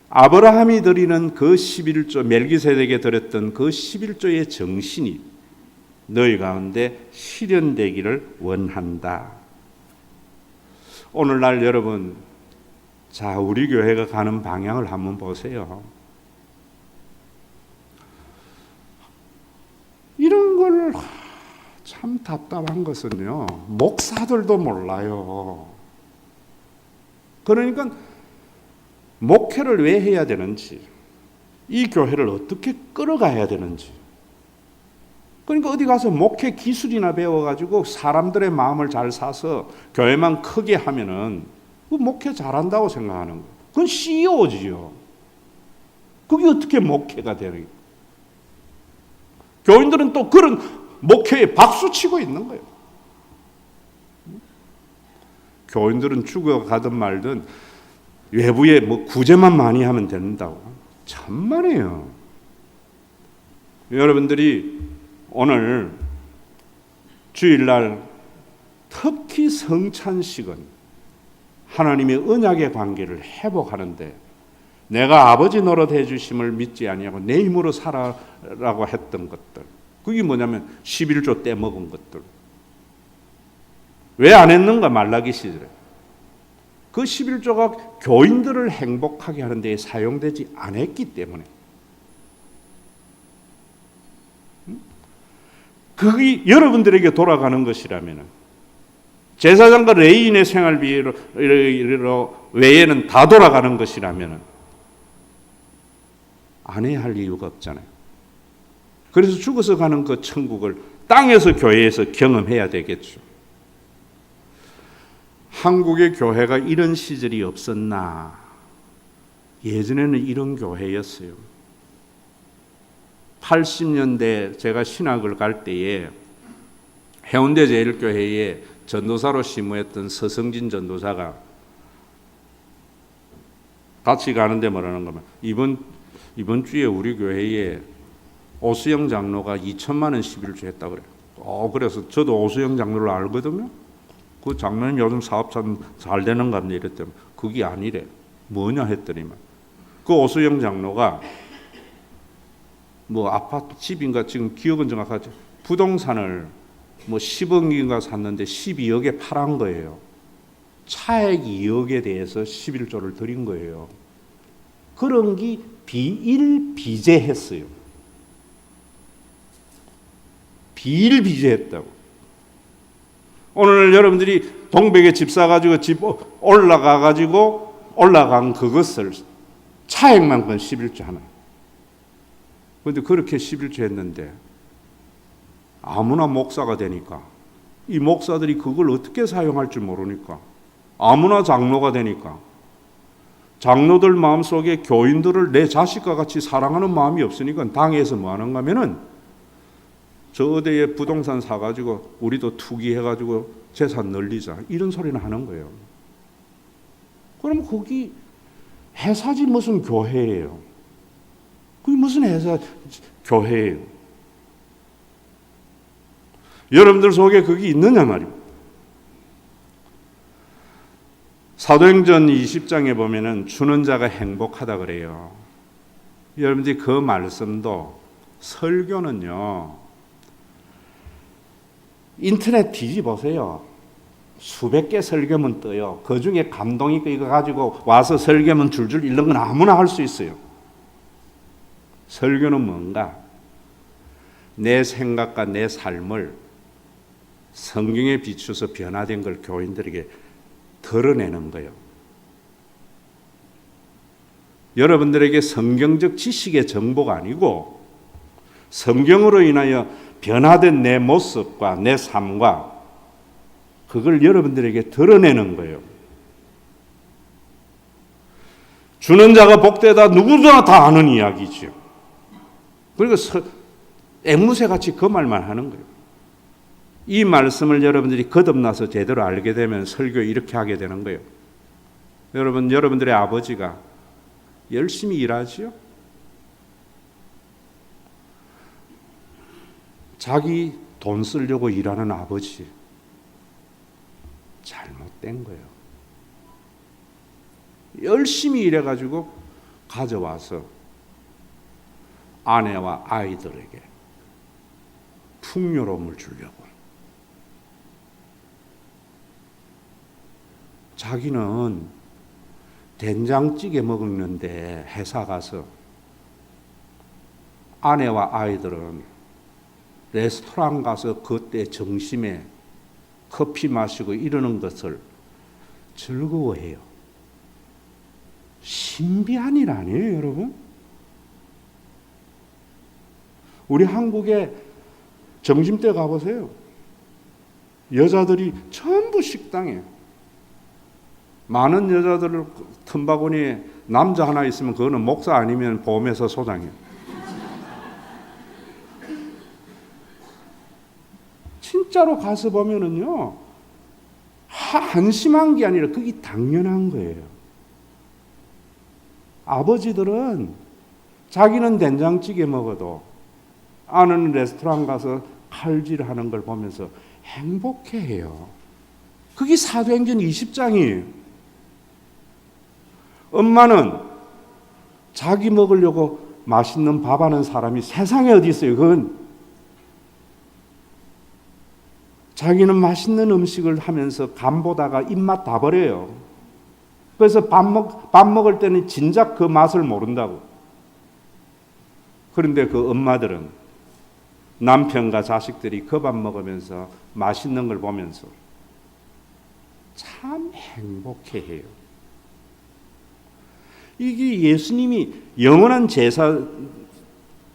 아브라함이 드리는 그 11조, 멜기세덱에 드렸던 그 11조의 정신이 너희 가운데 실현되기를 원한다. 오늘날 여러분, 자, 우리 교회가 가는 방향을 한번 보세요. 이런 걸 참 답답한 것은요, 목사들도 몰라요. 그러니까 목회를 왜 해야 되는지, 이 교회를 어떻게 끌어가야 되는지, 그러니까 어디 가서 목회 기술이나 배워가지고 사람들의 마음을 잘 사서 교회만 크게 하면은 그 목회 잘한다고 생각하는 거예요. 그건 CEO지요. 그게 어떻게 목회가 되는 거예요? 교인들은 또 그런 목회에 박수치고 있는 거예요. 교인들은 죽어가든 말든 외부에 뭐 구제만 많이 하면 된다고. 참말이에요. 여러분들이 오늘 주일날 특히 성찬식은 하나님의 언약의 관계를 회복하는데 내가 아버지 노릇 해주심을 믿지 아니하고 내 힘으로 살아라고 했던 것들, 그게 뭐냐면 11조 때 먹은 것들. 왜 안 했는가? 말라기 시절에 그 11조가 교인들을 행복하게 하는 데 사용되지 않았기 때문에 그게 여러분들에게 돌아가는 것이라면 제사장과 레위인의 생활비로 외에는 다 돌아가는 것이라면 안 해야 할 이유가 없잖아요. 그래서 죽어서 가는 그 천국을 땅에서 교회에서 경험해야 되겠죠. 한국의 교회가 이런 시절이 없었나? 예전에는 이런 교회였어요. 80년대 제가 신학을 갈 때에 해운대 제일교회에 전도사로 심무했던 서성진 전도사가 같이 가는데 뭐라는 거면 이번 주에 우리 교회에 오수영 장로가 2천만 원 11조 했다고 그래요. 그래서 저도 오수영 장로를 알거든요. 그 장로님 요즘 사업 참 잘 되는가 보네 이랬더니 그게 아니래. 뭐냐 했더니만 그 오수영 장로가 뭐 아파트 집인가 지금 기억은 정확하지 부동산을 뭐 10억인가 샀는데 12억에 팔은 거예요. 차액 2억에 대해서 11조를 드린 거예요. 그런 게 비일비재했어요. 비일비재했다고. 오늘 여러분들이 동백에 집 사가지고 집 올라간 그것을 차액만큼 11조 하나. 그런데 그렇게 11조 했는데 아무나 목사가 되니까 이 목사들이 그걸 어떻게 사용할 줄 모르니까 아무나 장로가 되니까 장로들 마음속에 교인들을 내 자식과 같이 사랑하는 마음이 없으니까 당에서 뭐 하는가 하면은 저 어디에 부동산 사가지고 우리도 투기해가지고 재산 늘리자 이런 소리는 하는 거예요. 그럼 거기 회사지 무슨 교회예요. 그게 무슨 회사 교회예요. 여러분들 속에 그게 있느냐 말이에요. 사도행전 20장에 보면은 주는 자가 행복하다 그래요. 여러분들이 그 말씀도 설교는요. 인터넷 뒤집어보세요. 수백 개 설교문 떠요. 그 중에 감동 있고 이거 가지고 와서 설교문 줄줄 읽는 건 아무나 할 수 있어요. 설교는 뭔가? 내 생각과 내 삶을 성경에 비추어서 변화된 걸 교인들에게 드러내는 거예요. 여러분들에게 성경적 지식의 정보가 아니고 성경으로 인하여 변화된 내 모습과 내 삶과 그걸 여러분들에게 드러내는 거예요. 주는 자가 복되다 누구나 다 아는 이야기죠. 그리고 앵무새같이 그 말만 하는 거예요. 이 말씀을 여러분들이 거듭나서 제대로 알게 되면 설교 이렇게 하게 되는 거예요. 여러분들의 아버지가 열심히 일하지요. 자기 돈 쓰려고 일하는 아버지 잘못된 거예요. 열심히 일해가지고 가져와서 아내와 아이들에게 풍요로움을 주려고 자기는 된장찌개 먹는데 회사 가서 아내와 아이들은 레스토랑 가서 그때 점심에 커피 마시고 이러는 것을 즐거워해요. 신비한 일 아니에요, 여러분? 우리 한국에 점심때 가보세요. 여자들이 전부 식당에 많은 여자들 틈바구니에 남자 하나 있으면 그거는 목사 아니면 보험회사 소장이에요. 진짜로 가서 보면은요, 한심한 게 아니라 그게 당연한 거예요. 아버지들은 자기는 된장찌개 먹어도 아내는 레스토랑 가서 칼질하는 걸 보면서 행복해해요. 그게 사도행전 20장이에요. 엄마는 자기 먹으려고 맛있는 밥 하는 사람이 세상에 어디 있어요? 그건 자기는 맛있는 음식을 하면서 간 보다가 입맛 다 버려요. 그래서 밥 먹을 때는 진작 그 맛을 모른다고. 그런데 그 엄마들은 남편과 자식들이 그 밥 먹으면서 맛있는 걸 보면서 참 행복해해요. 이게 예수님이 영원한 제사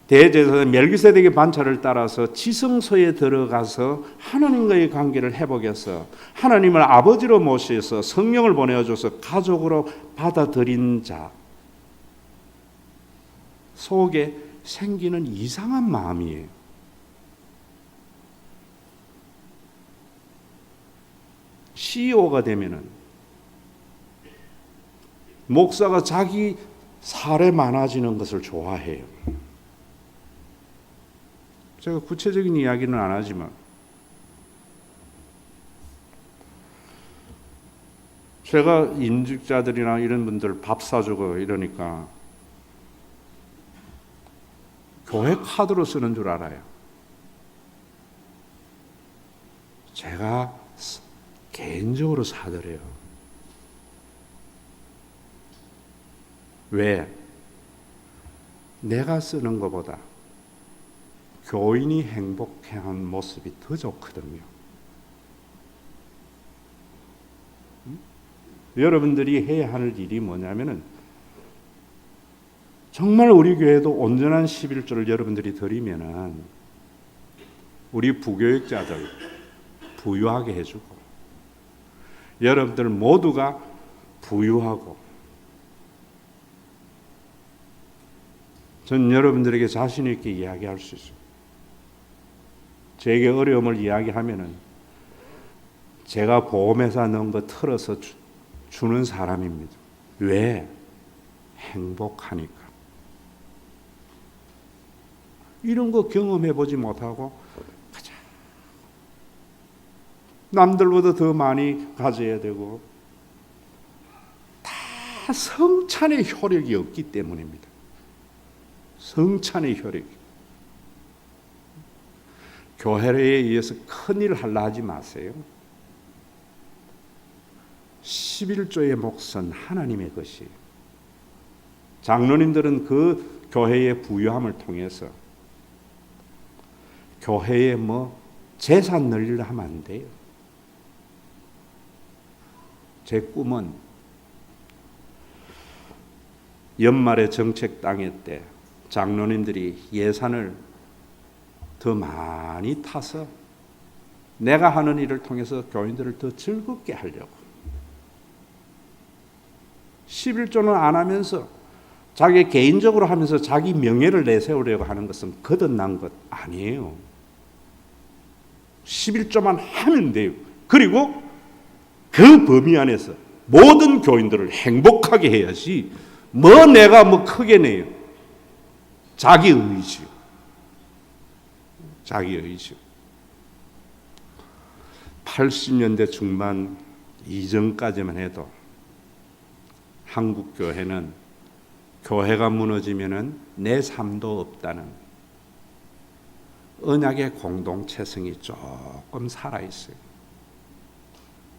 대제사장 멜기세덱의 반차를 따라서 지성소에 들어가서 하나님과의 관계를 회복해서 하나님을 아버지로 모셔서 성령을 보내줘서 가족으로 받아들인 자 속에 생기는 이상한 마음이에요. CEO가 되면은 목사가 자기 사례 많아지는 것을 좋아해요. 제가 구체적인 이야기는 안 하지만 제가 임직자들이나 이런 분들 밥 사주고 이러니까 교회 카드로 쓰는 줄 알아요. 제가 개인적으로 사드려요. 왜? 내가 쓰는 것보다 교인이 행복해하는 모습이 더 좋거든요. 여러분들이 해야 할 일이 뭐냐면은 정말 우리 교회도 온전한 11조를 여러분들이 드리면은 우리 부교육자들 부유하게 해주고 여러분들 모두가 부유하고 전 여러분들에게 자신 있게 이야기할 수 있어요. 제게 어려움을 이야기하면은 제가 보험회사 넣은 거 털어서 주는 사람입니다. 왜? 행복하니까. 이런 거 경험해보지 못하고 가자. 남들보다 더 많이 가져야 되고 다 성찬의 효력이 없기 때문입니다. 성찬의 효력이. 교회에 의해서 큰일을 하려 하지 마세요. 11조의 몫은 하나님의 것이에요. 장로님들은 그 교회의 부유함을 통해서 교회에 재산 늘리려 하면 안 돼요. 제 꿈은 연말에 정책 당회 때 장로님들이 예산을 더 많이 타서 내가 하는 일을 통해서 교인들을 더 즐겁게 하려고. 11조는 안 하면서 자기 개인적으로 하면서 자기 명예를 내세우려고 하는 것은 거듭난 것 아니에요. 11조만 하면 돼요. 그리고 그 범위 안에서 모든 교인들을 행복하게 해야지 내가 크게 내요. 자기 의지요. 자기 의지요. 80년대 중반 이전까지만 해도 한국 교회는 교회가 무너지면은 내 삶도 없다는 언약의 공동체성이 조금 살아있어요.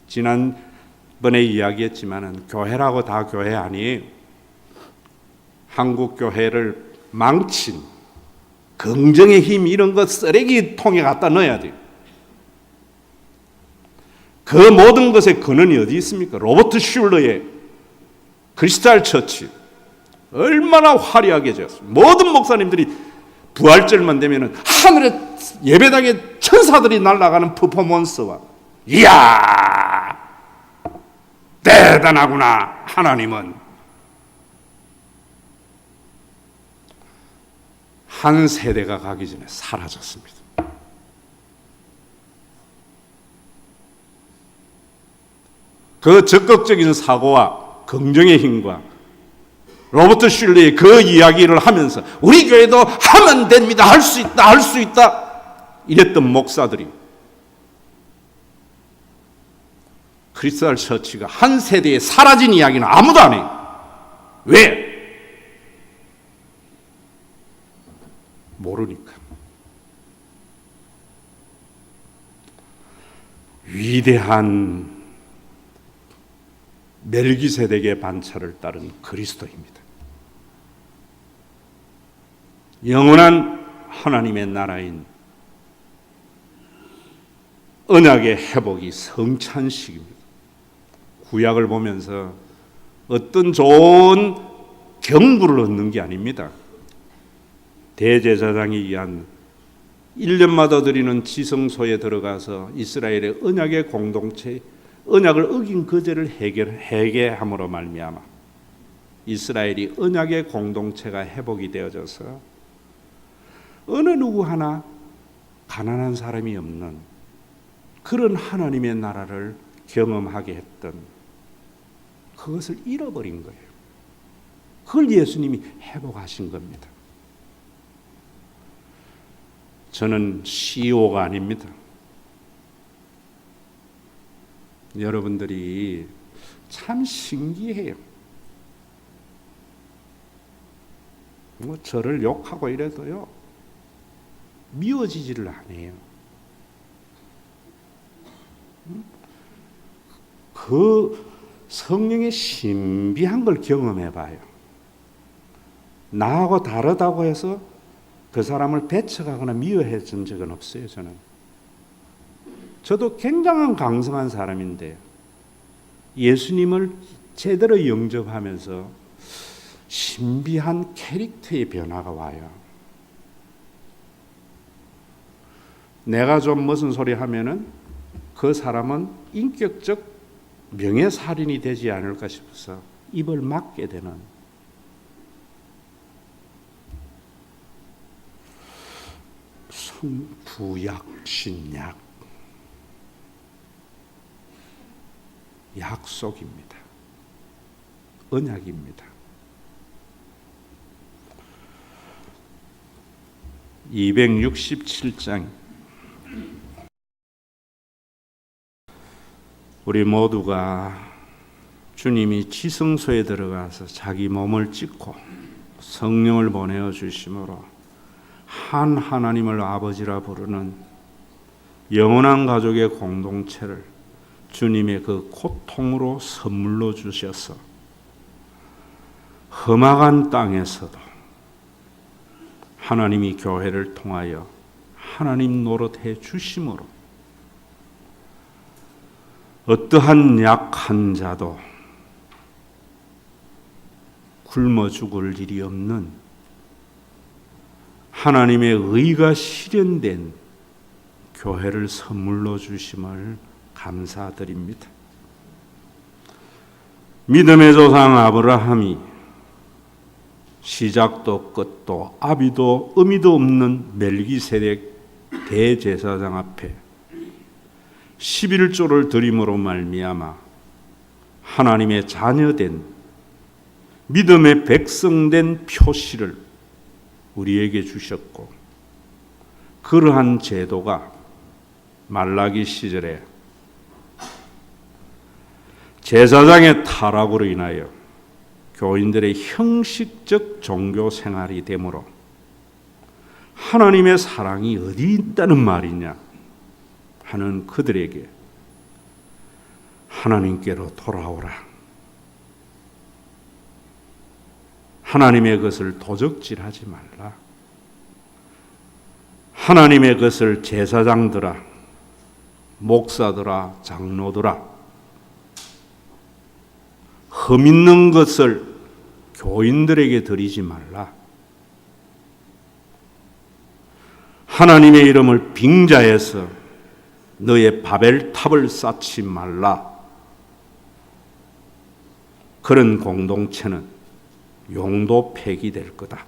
지난번에 이야기했지만은 교회라고 다 교회 아니에요. 한국 교회를 망친 긍정의 힘 이런 것 쓰레기통에 갖다 넣어야 돼요. 그 모든 것의 근원이 어디 있습니까? 로버트 슐러의 크리스탈 처치 얼마나 화려하게 지었어요. 모든 목사님들이 부활절만 되면은 하늘에 예배당에 천사들이 날아가는 퍼포먼스와 이야 대단하구나. 하나님은 한 세대가 가기 전에 사라졌습니다. 그 적극적인 사고와 긍정의 힘과 로버트 슐러의 그 이야기를 하면서 우리 교회도 하면 됩니다. 할 수 있다. 할 수 있다. 이랬던 목사들이 크리스탈 처치가 한 세대에 사라진 이야기는 아무도 안 해요. 왜? 모르니까. 위대한 멜기세덱의 반차를 따른 그리스도입니다. 영원한 하나님의 나라인 언약의 회복이 성찬식입니다. 구약을 보면서 어떤 좋은 경구를 얻는 게 아닙니다. 대제사장이 위한 1년마다 드리는 지성소에 들어가서 이스라엘의 언약의 공동체, 언약을 어긴 그 죄를 해결함으로 말미암아 이스라엘이 언약의 공동체가 회복이 되어져서 어느 누구 하나 가난한 사람이 없는 그런 하나님의 나라를 경험하게 했던 그것을 잃어버린 거예요. 그걸 예수님이 회복하신 겁니다. 저는 CEO가 아닙니다. 여러분들이 참 신기해요. 뭐 저를 욕하고 이래도요, 미워지지를 않아요. 그 성령의 신비한 걸 경험해봐요. 나하고 다르다고 해서 그 사람을 배척하거나 미워해 준 적은 없어요. 저도 굉장한 강성한 사람인데 예수님을 제대로 영접하면서 신비한 캐릭터의 변화가 와요. 내가 좀 무슨 소리 하면은 그 사람은 인격적 명예살인이 되지 않을까 싶어서 입을 막게 되는, 구약, 신약, 약속입니다. 언약입니다. 267장, 우리 모두가 주님이 지성소에 들어가서 자기 몸을 찢고 성령을 보내어 주심으로 한 하나님을 아버지라 부르는 영원한 가족의 공동체를 주님의 그 고통으로 선물로 주셔서 험악한 땅에서도 하나님이 교회를 통하여 하나님 노릇해 주심으로 어떠한 약한 자도 굶어 죽을 일이 없는 하나님의 의가 실현된 교회를 선물로 주심을 감사드립니다. 믿음의 조상 아브라함이 시작도 끝도 아비도 의미도 없는 멜기세덱 대제사장 앞에 11조를 드림으로 말미암아 하나님의 자녀된 믿음의 백성된 표시를 우리에게 주셨고, 그러한 제도가 말라기 시절에 제사장의 타락으로 인하여 교인들의 형식적 종교 생활이 되므로 하나님의 사랑이 어디 있다는 말이냐 하는 그들에게 하나님께로 돌아오라, 하나님의 것을 도적질하지 말라, 하나님의 것을 제사장들아, 목사들아, 장로들아, 흠 있는 것을 교인들에게 드리지 말라, 하나님의 이름을 빙자해서 너의 바벨탑을 쌓지 말라. 그런 공동체는 용도 폐기될 거다.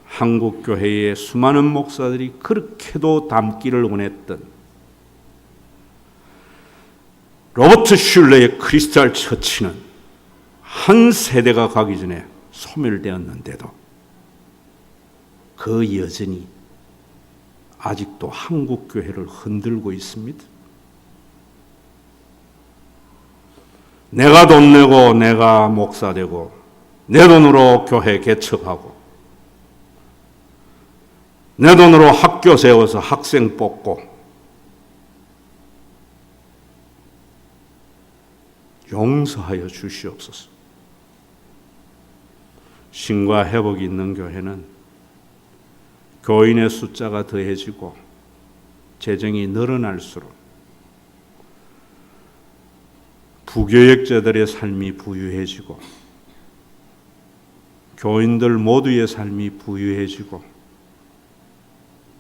한국 교회의 수많은 목사들이 그렇게도 담기를 원했던 로버트 슐러의 크리스탈 처치는 한 세대가 가기 전에 소멸되었는데도 그 여전히 아직도 한국 교회를 흔들고 있습니다. 내가 돈 내고 내가 목사 되고 내 돈으로 교회 개척하고 내 돈으로 학교 세워서 학생 뽑고 용서하여 주시옵소서. 신과 회복이 있는 교회는 교인의 숫자가 더해지고 재정이 늘어날수록 부교역자들의 삶이 부유해지고 교인들 모두의 삶이 부유해지고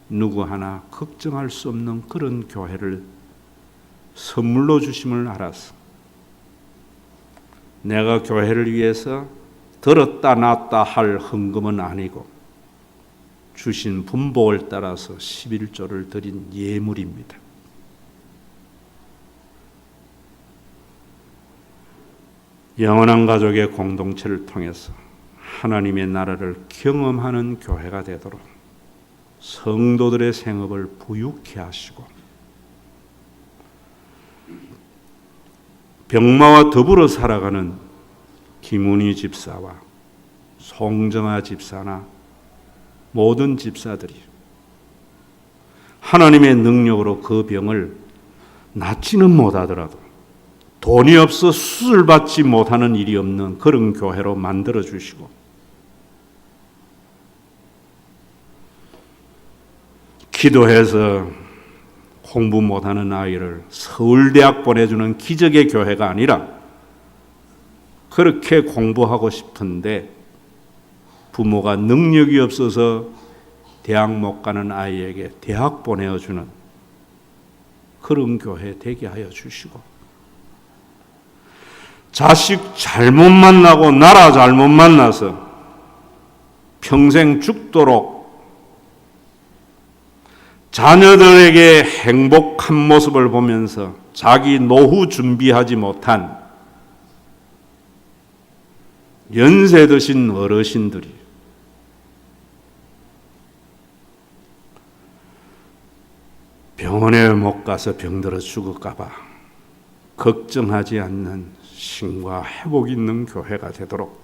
누구 하나 걱정할 수 없는 그런 교회를 선물로 주심을 알아서 내가 교회를 위해서 들었다 놨다 할 헌금은 아니고 주신 분복을 따라서 11조를 드린 예물입니다. 영원한 가족의 공동체를 통해서 하나님의 나라를 경험하는 교회가 되도록 성도들의 생업을 부유케 하시고 병마와 더불어 살아가는 김은희 집사와 송정아 집사나 모든 집사들이 하나님의 능력으로 그 병을 낫지는 못하더라도 돈이 없어 수술받지 못하는 일이 없는 그런 교회로 만들어 주시고 기도해서 공부 못하는 아이를 서울대학 보내주는 기적의 교회가 아니라 그렇게 공부하고 싶은데 부모가 능력이 없어서 대학 못 가는 아이에게 대학 보내주는 그런 교회 되게 하여 주시고 자식 잘못 만나고 나라 잘못 만나서 평생 죽도록 자녀들에게 행복한 모습을 보면서 자기 노후 준비하지 못한 연세 드신 어르신들이 병원에 못 가서 병들어 죽을까 봐 걱정하지 않는 신과 회복 있는 교회가 되도록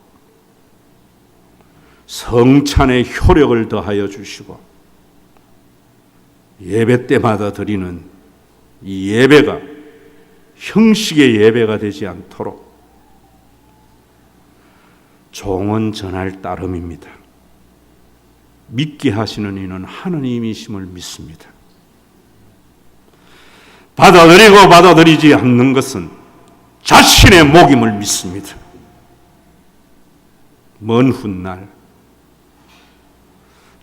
성찬의 효력을 더하여 주시고 예배 때마다 드리는 이 예배가 형식의 예배가 되지 않도록 종은 전할 따름입니다. 믿게 하시는 이는 하느님이심을 믿습니다. 받아들이고 받아들이지 않는 것은 자신의 목임을 믿습니다. 먼 훗날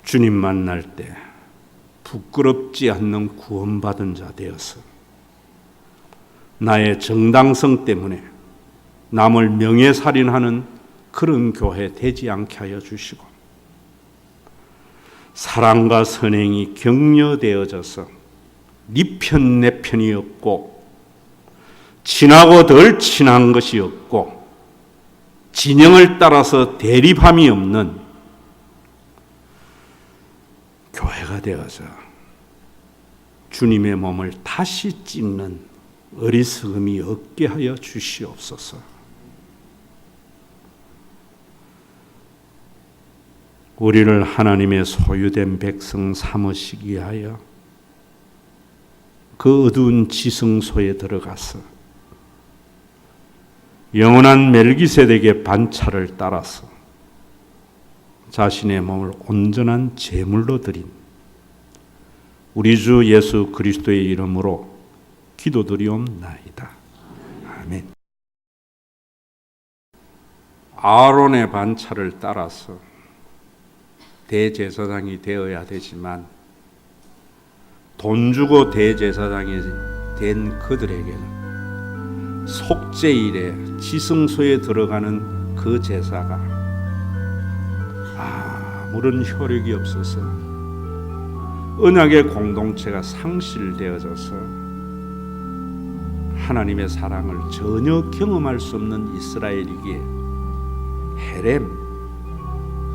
주님 만날 때 부끄럽지 않는 구원받은 자 되어서 나의 정당성 때문에 남을 명예살인하는 그런 교회 되지 않게 하여 주시고 사랑과 선행이 격려되어져서 네 편 내 편이 없고 친하고 덜 친한 것이 없고 진영을 따라서 대립함이 없는 교회가 되어서 주님의 몸을 다시 찢는 어리석음이 없게 하여 주시옵소서. 우리를 하나님의 소유된 백성 삼으시기 위하여 그 어두운 지성소에 들어가서 영원한 멜기세덱의 반차를 따라서 자신의 몸을 온전한 제물로 드린 우리 주 예수 그리스도의 이름으로 기도드리옵나이다. 아멘. 아론의 반차를 따라서 대제사장이 되어야 되지만 돈 주고 대제사장이 된 그들에게는 속죄일에 지성소에 들어가는 그 제사가 아무런 효력이 없어서 언약의 공동체가 상실되어져서 하나님의 사랑을 전혀 경험할 수 없는 이스라엘이기에 헤렘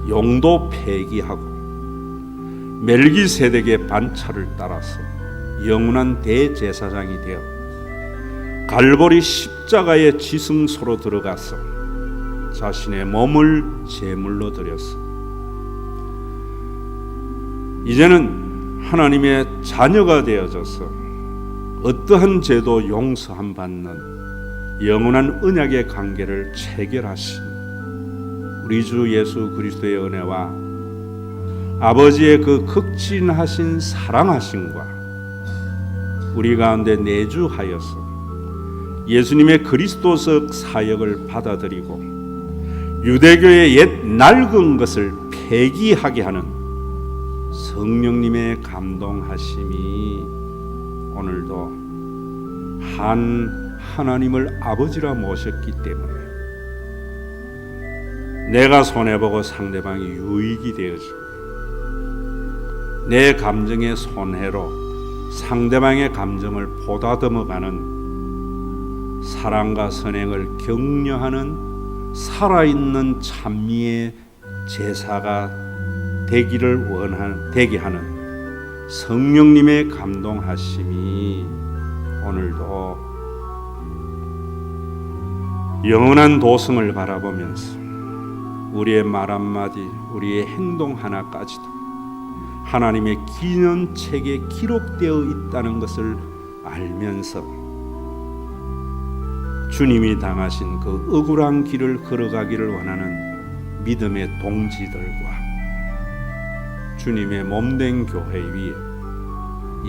용도 폐기하고 멜기세덱의 반차를 따라서 영원한 대제사장이 되어 갈보리 십자가의 지성소로 들어가서 자신의 몸을 제물로 드렸어. 이제는 하나님의 자녀가 되어져서 어떠한 죄도 용서함 받는 영원한 언약의 관계를 체결하신 우리 주 예수 그리스도의 은혜와 아버지의 그 극진하신 사랑하심과 우리 가운데 내주하여서 예수님의 그리스도적 사역을 받아들이고 유대교의 옛 낡은 것을 폐기하게 하는 성령님의 감동하심이 오늘도 하나님을 아버지라 모셨기 때문에 내가 손해보고 상대방이 유익이 되어지고 내 감정의 손해로 상대방의 감정을 보다듬어가는 사랑과 선행을 격려하는 살아있는 찬미의 제사가 되게 하는 성령님의 감동하심이 오늘도 영원한 도성을 바라보면서 우리의 말 한마디, 우리의 행동 하나까지도 하나님의 기념책에 기록되어 있다는 것을 알면서 주님이 당하신 그 억울한 길을 걸어가기를 원하는 믿음의 동지들과 주님의 몸된 교회 위에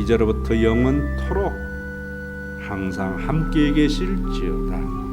이제로부터 영원토록 항상 함께 계실지어다.